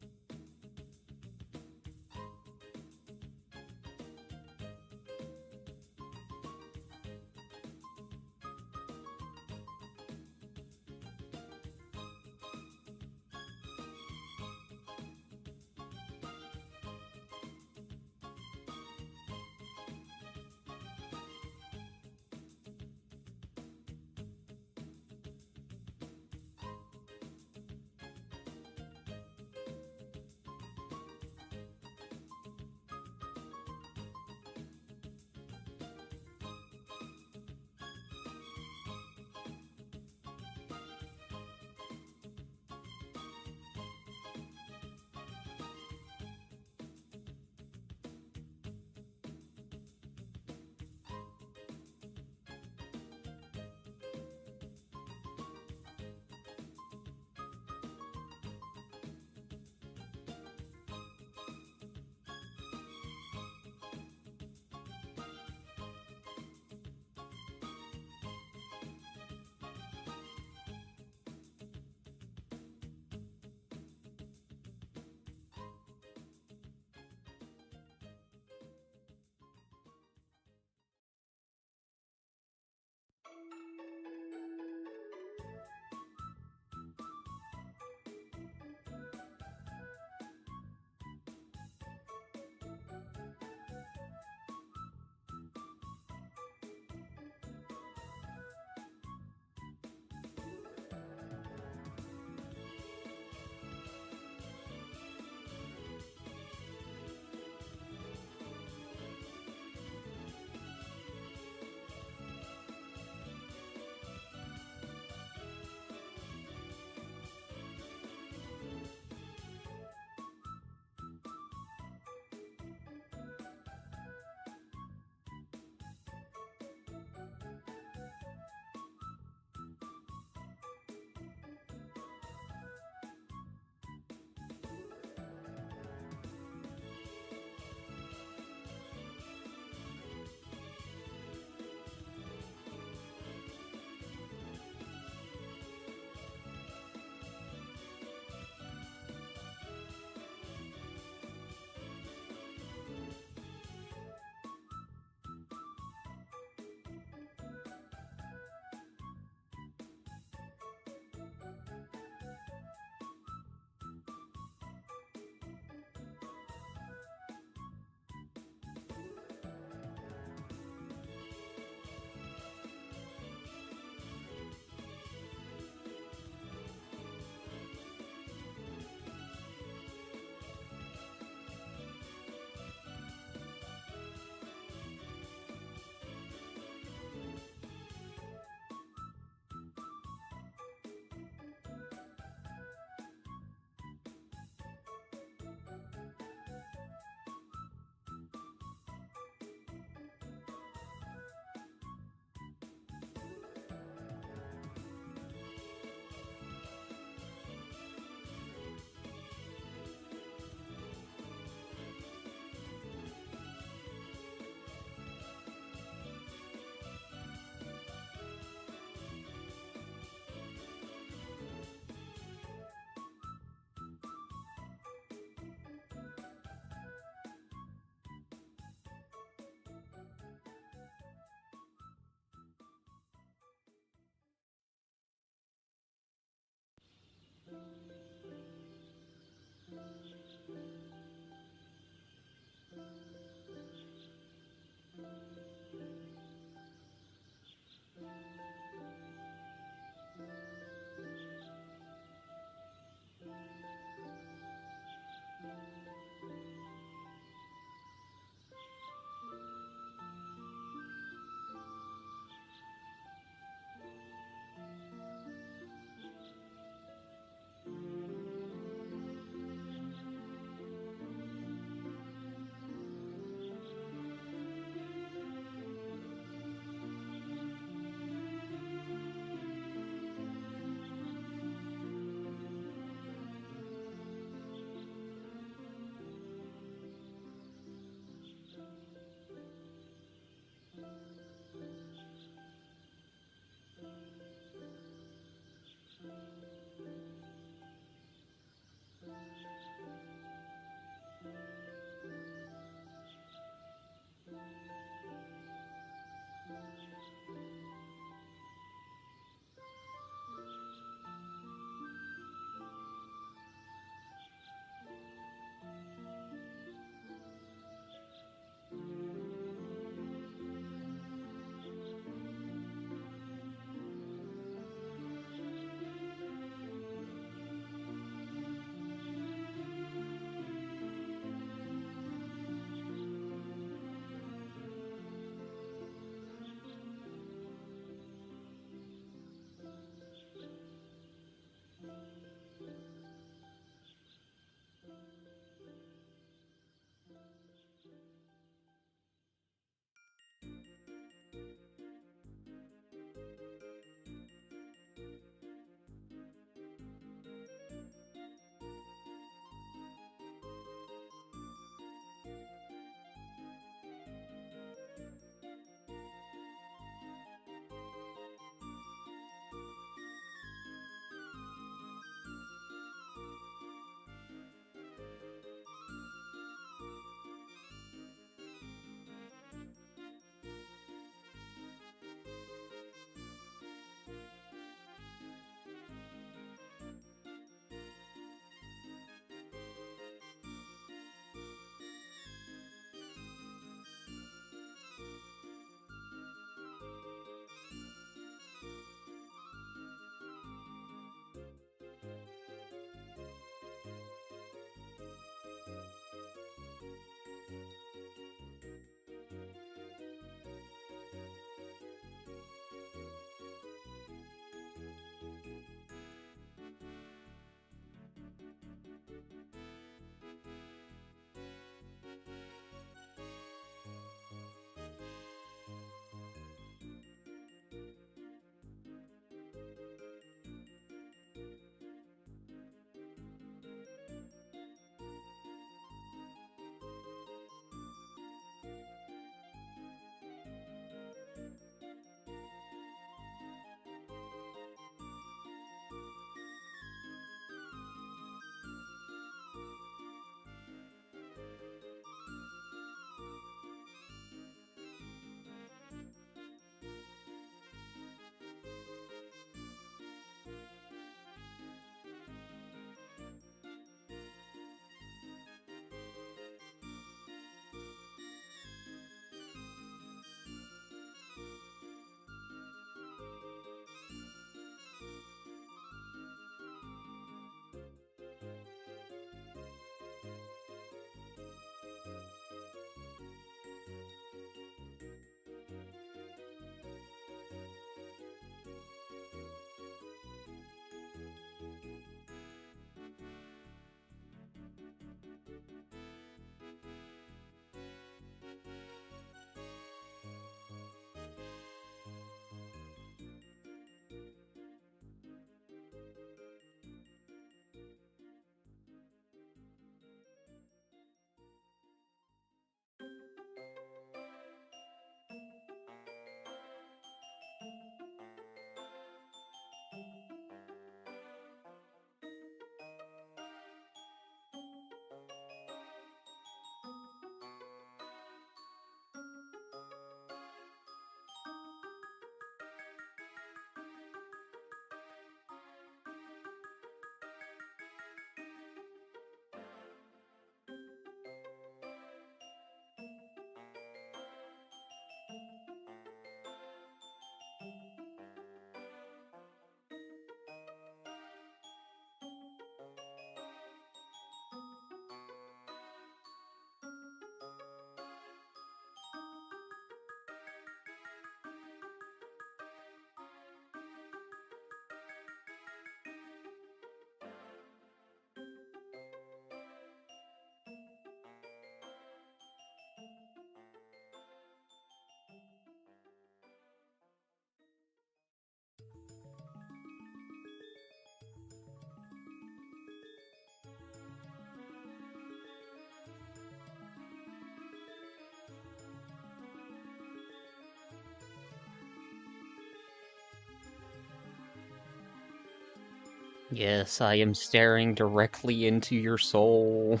Yes, I am staring directly into your soul.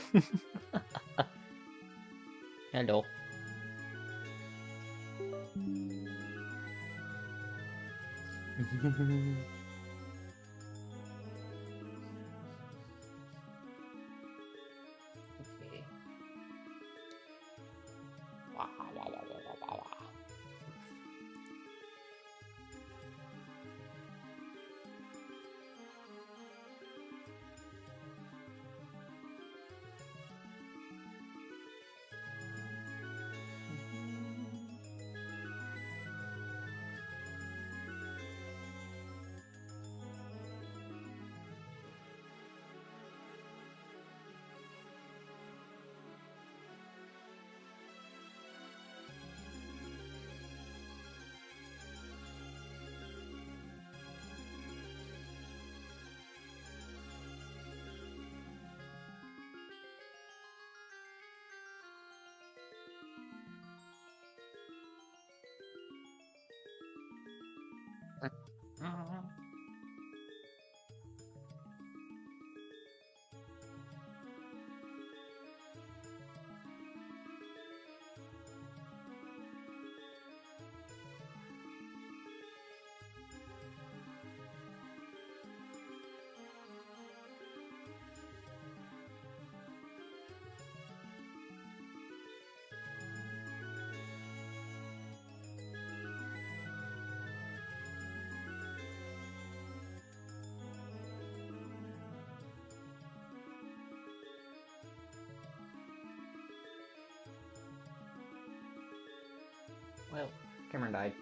Hello. Okay. Wow, wow, wow, wow, wow, wow. Well, Cameron died.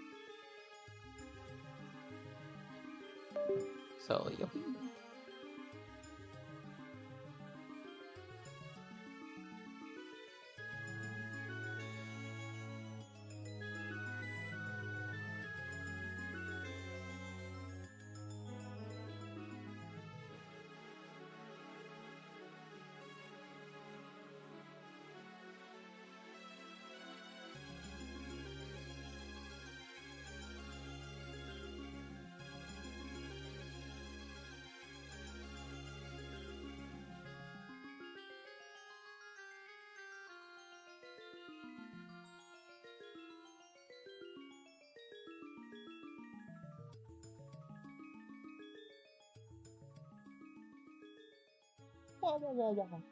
So, yep. Wow, wow, wow, wow.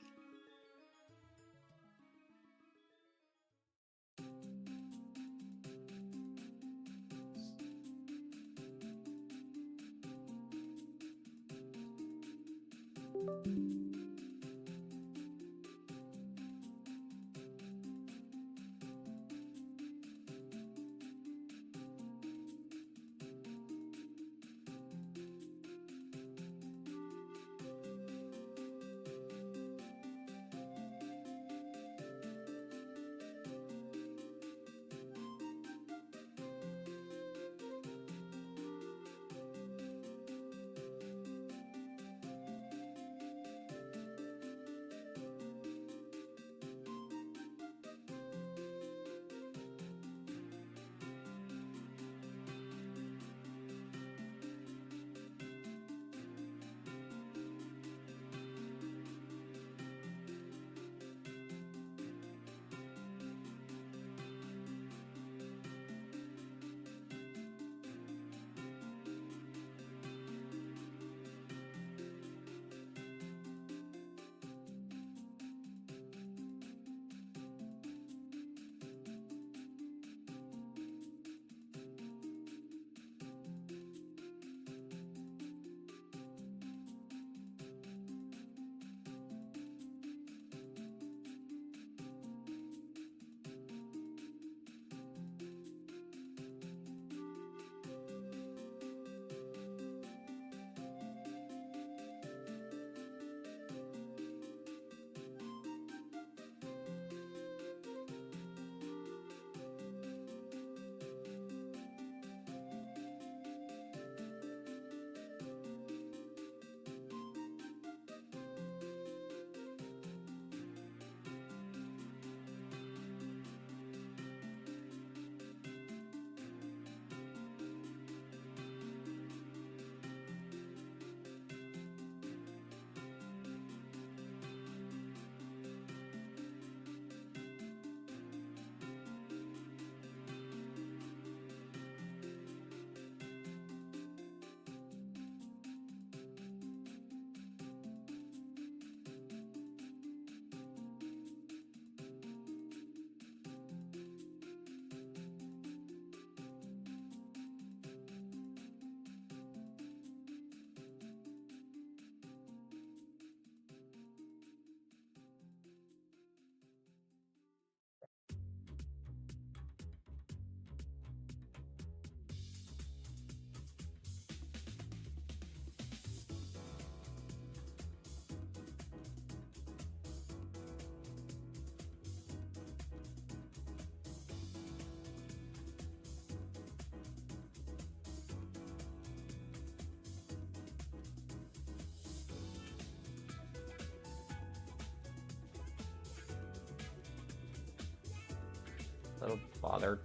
little bothered.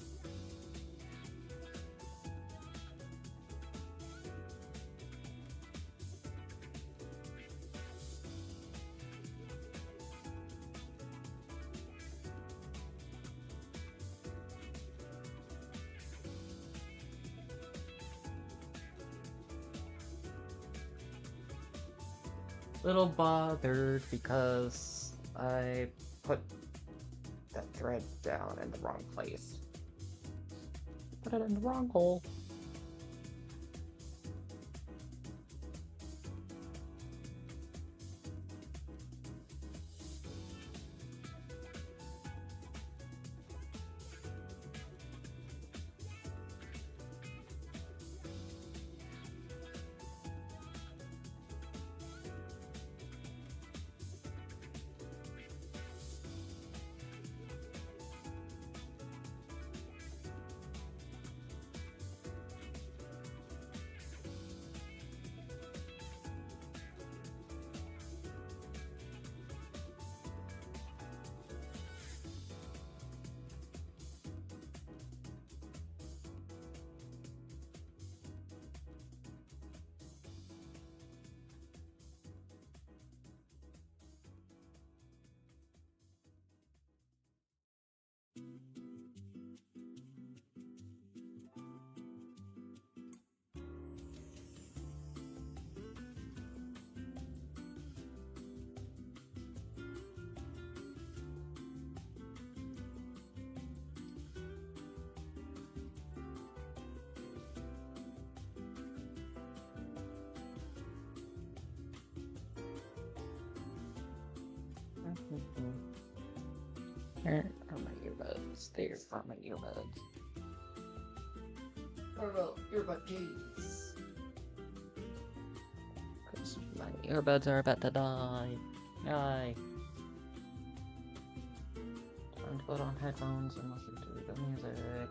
Little bothered because I put that thread down in the wrong place. Put it in the wrong hole. Where are my earbuds? There are my earbuds. What about earbud case? Because my earbuds are about to die. Die. Time to put on headphones and listen to the music.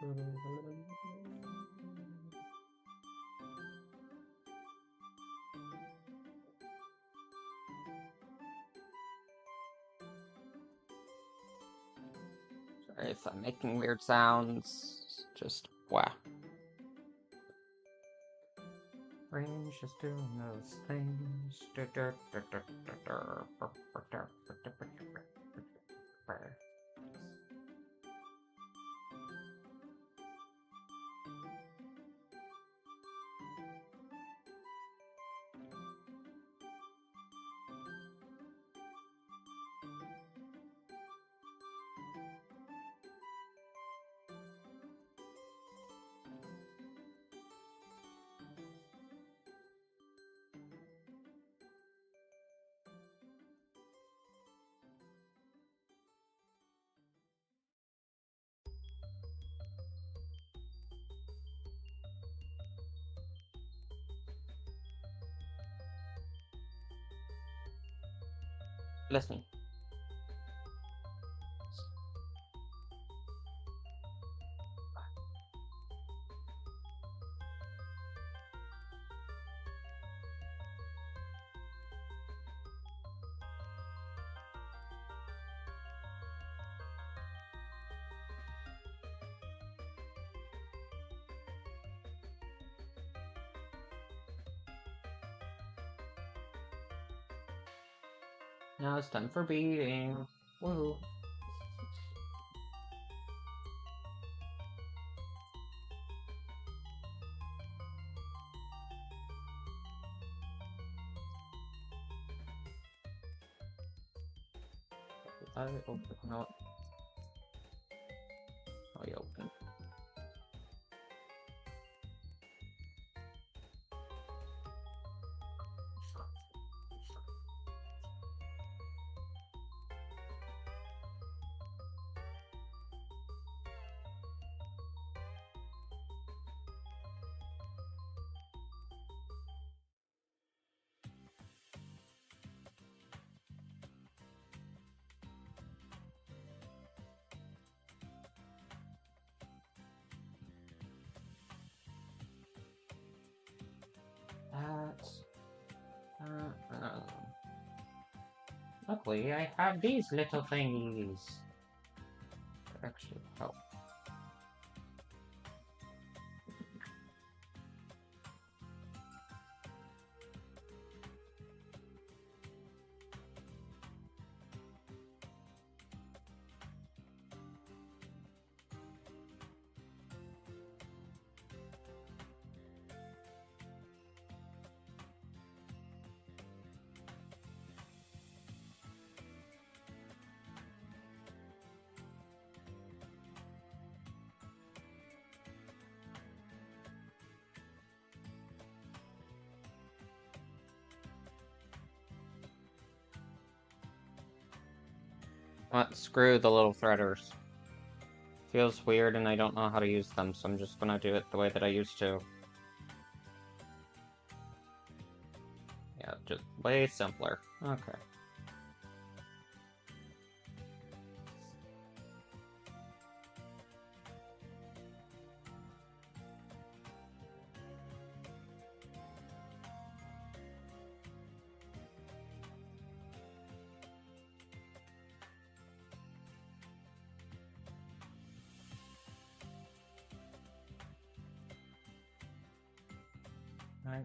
Sorry if I'm making weird sounds. Just wow. Range is doing those things. Bless me. Now it's time for beating. Woohoo. I open no. Oh, you open. Luckily, I have these little thingies that actually help. What? Screw the little threaders. Feels weird and I don't know how to use them, so I'm just gonna do it the way that I used to. Yeah, just way simpler. Okay. Right.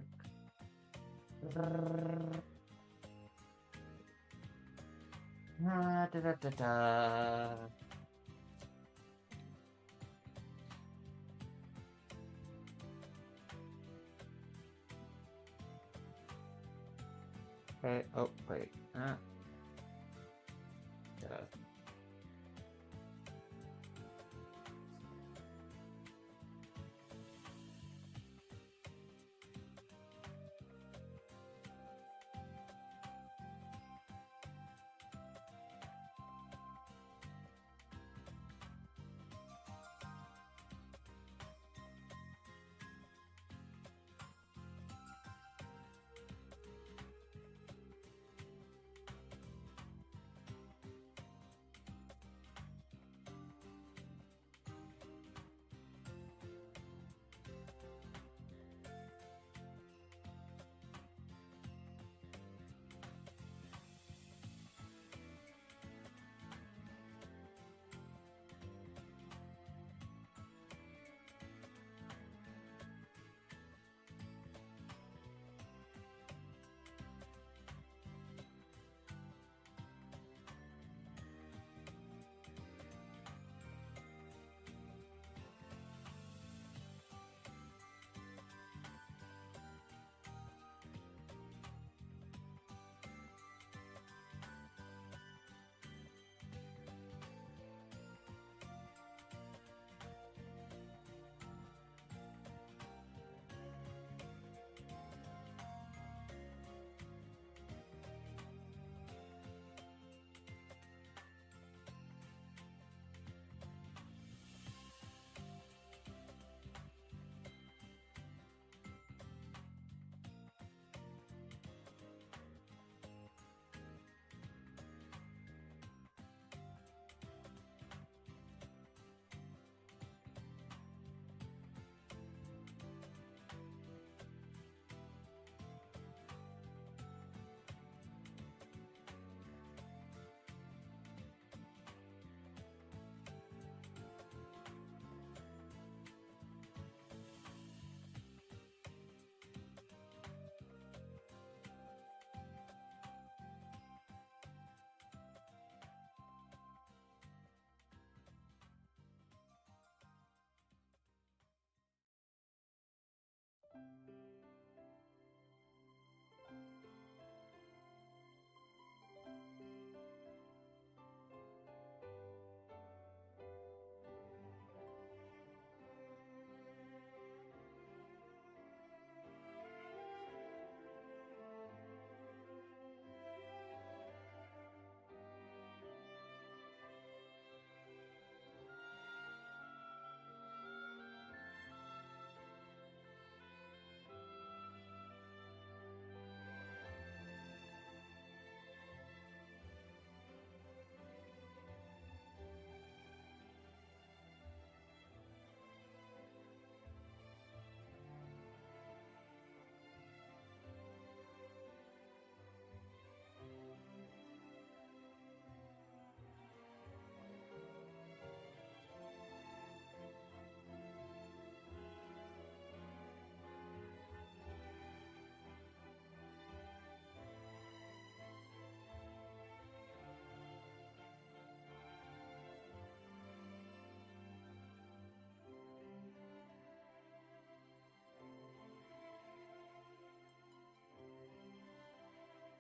Da, da, da, da. Okay, oh, wait. Yeah.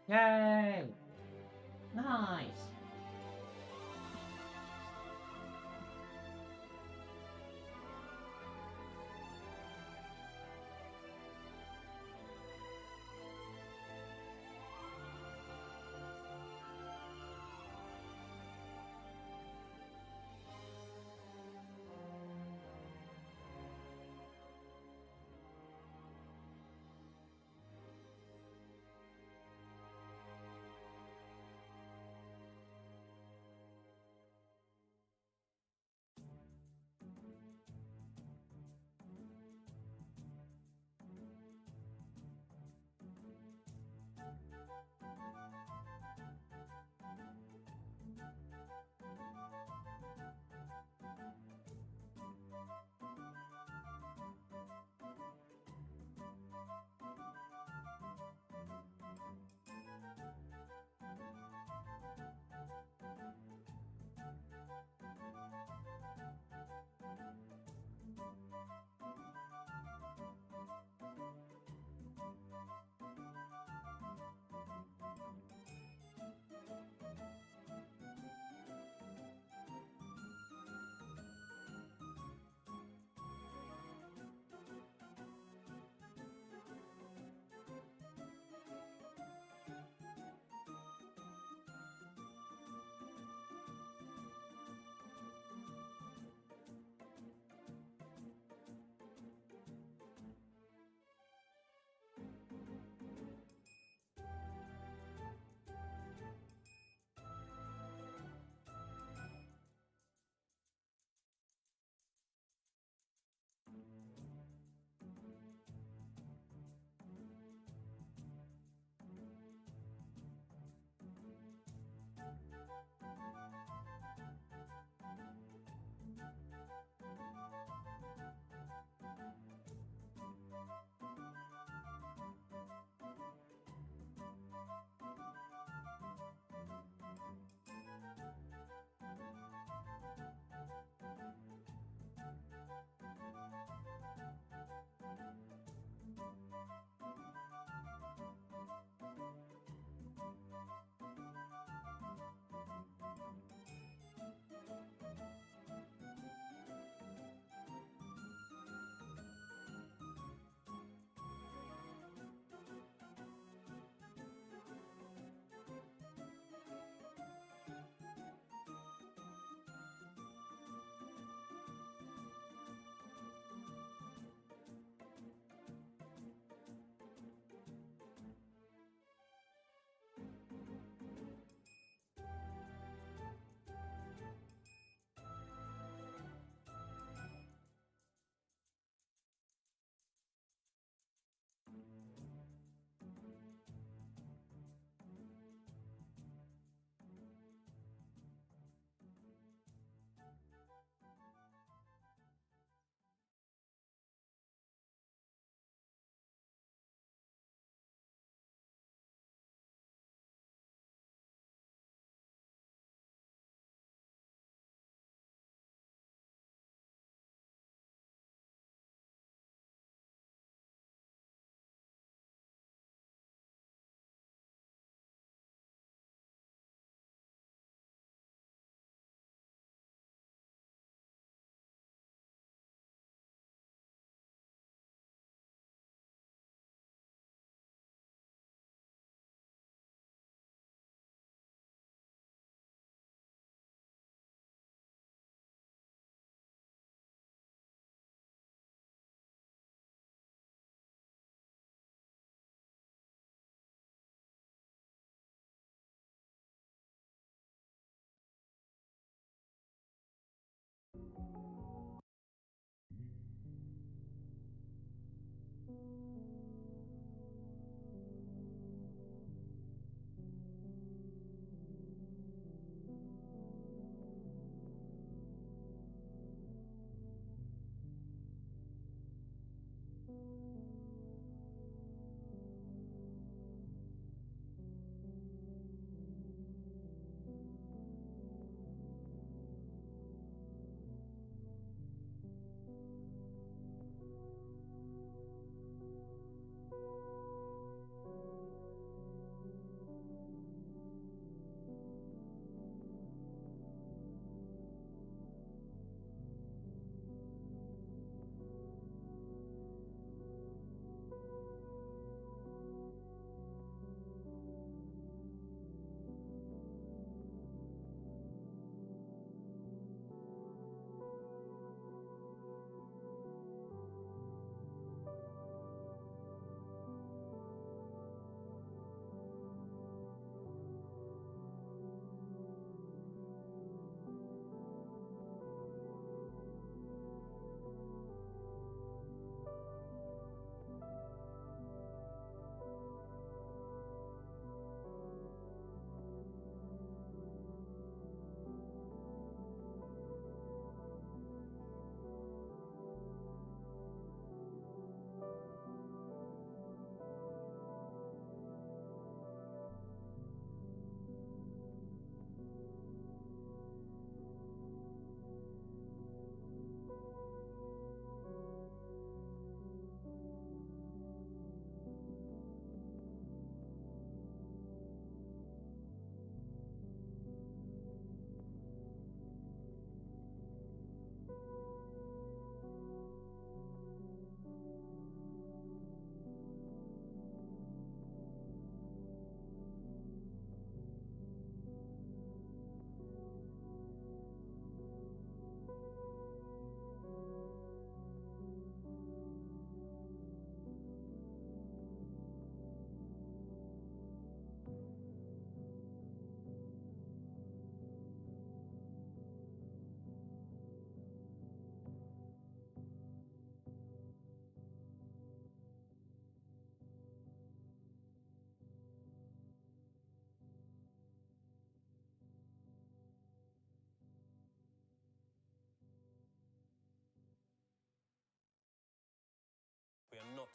Yay! Nice!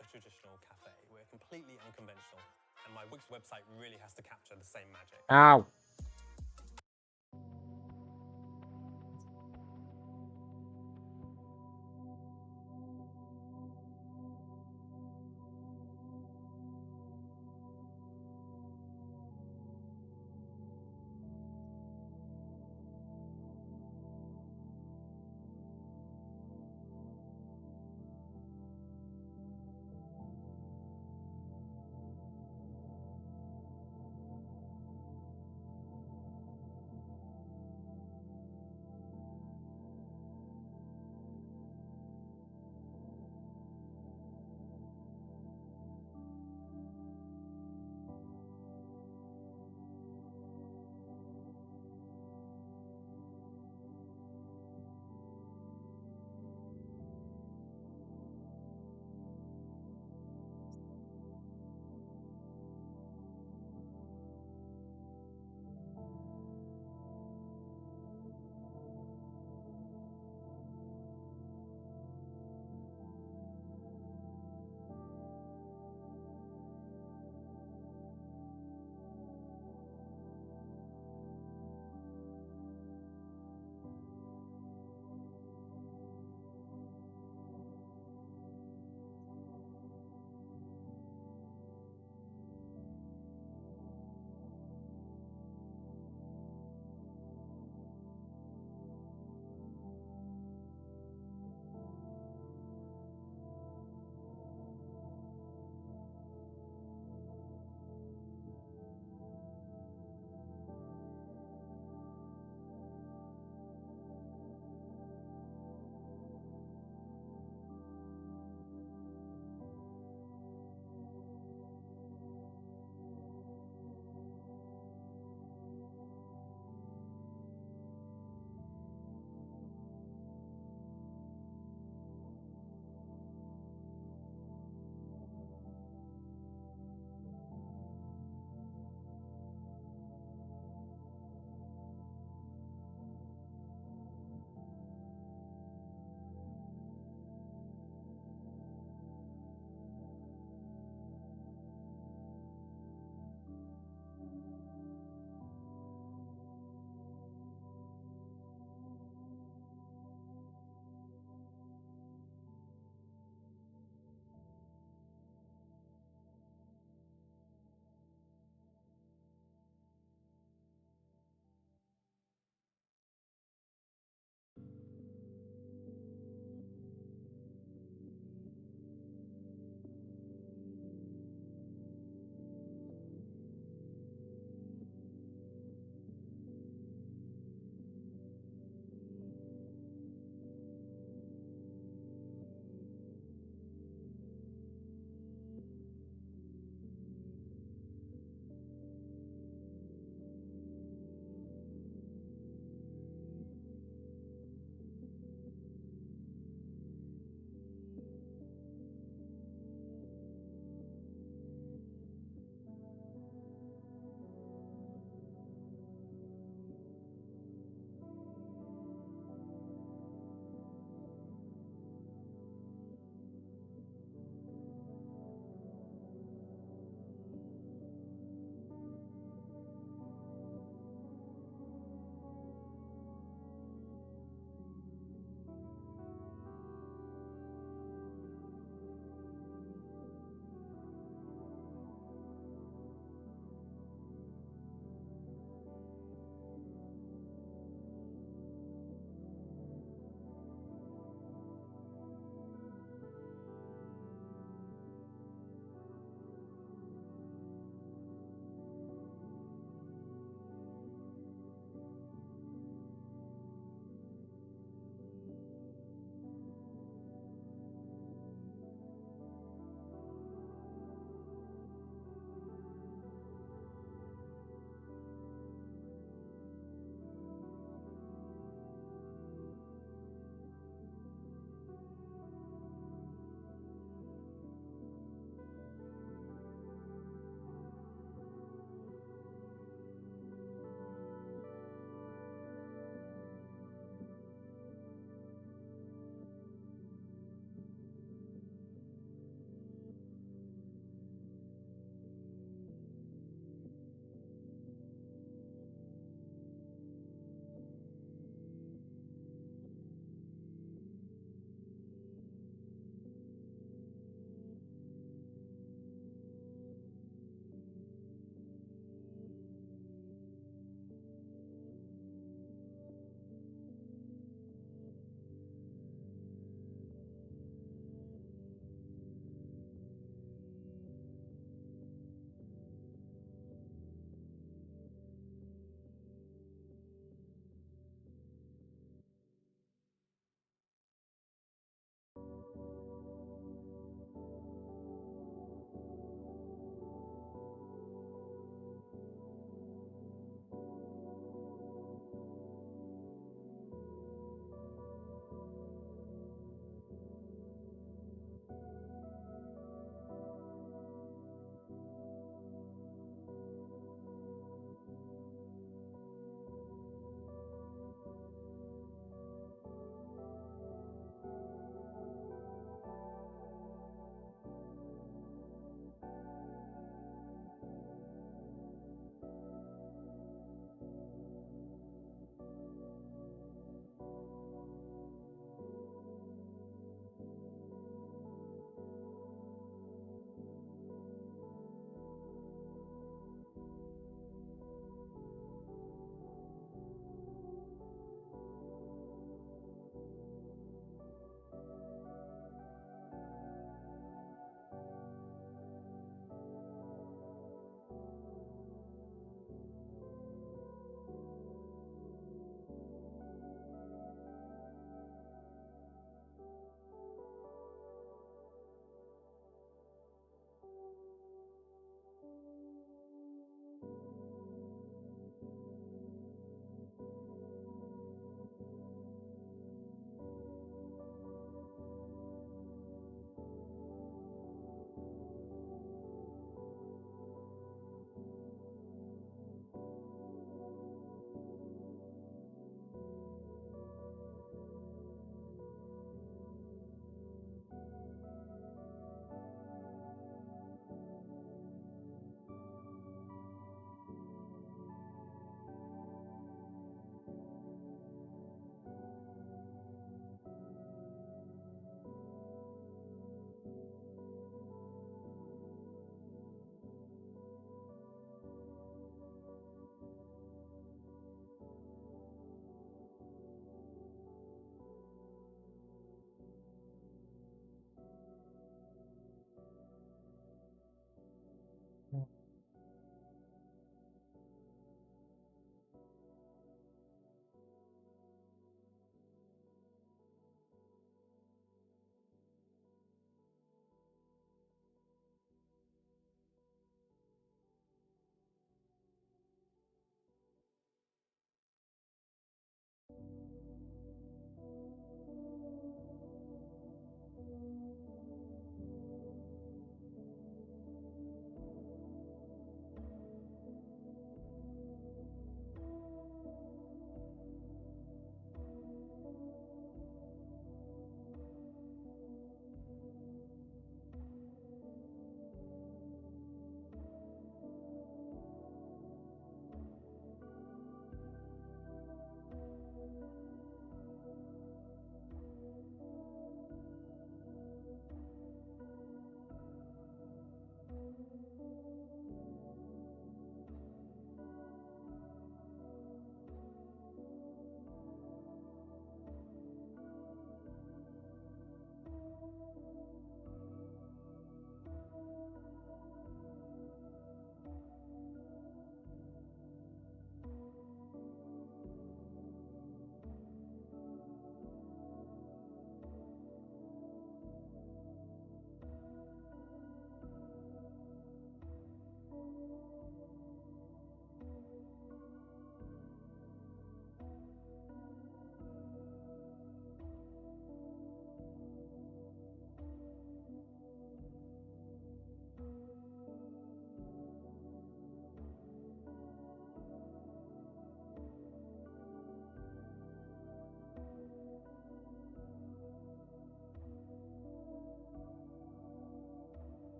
a traditional cafe. We're completely unconventional, and my Wix website really has to capture the same magic. Ow.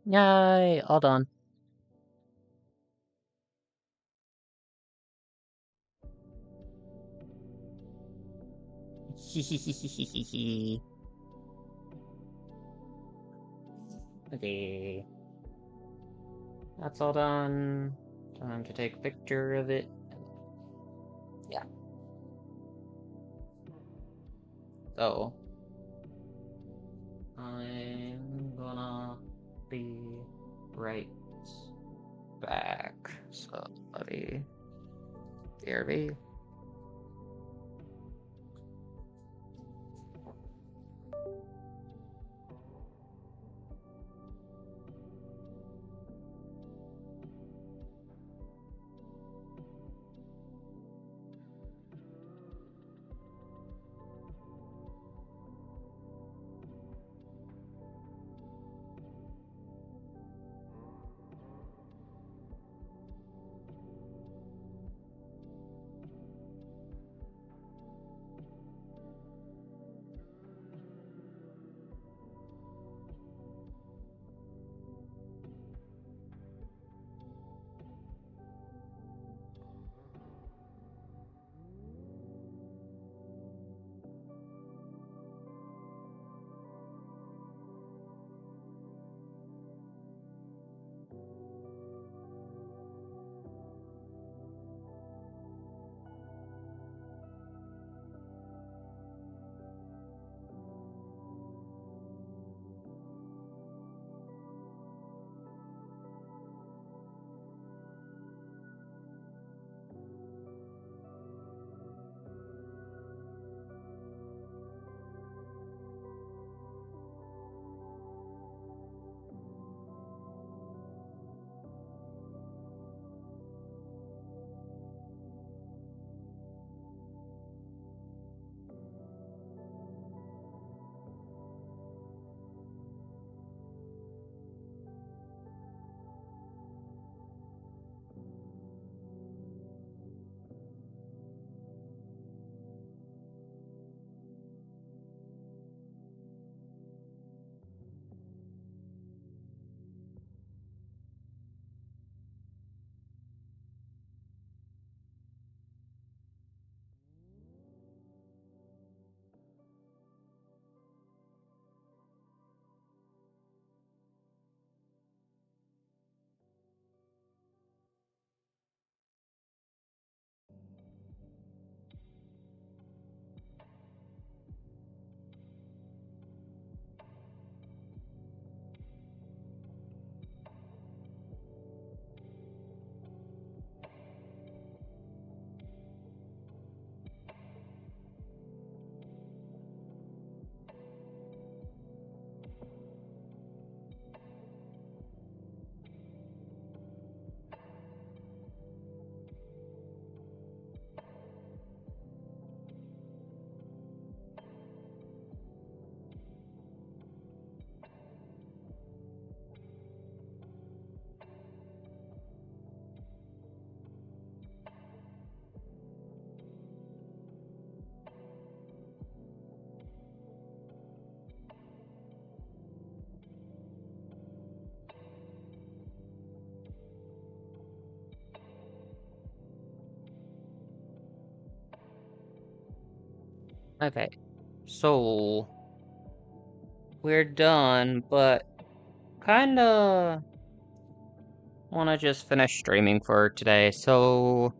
Yay, all done. Okay. That's all done. Time to take a picture of it. Yeah. So, I'm gonna be right back. So let me BRB. Okay, so we're done, but kinda wanna just finish streaming for today, so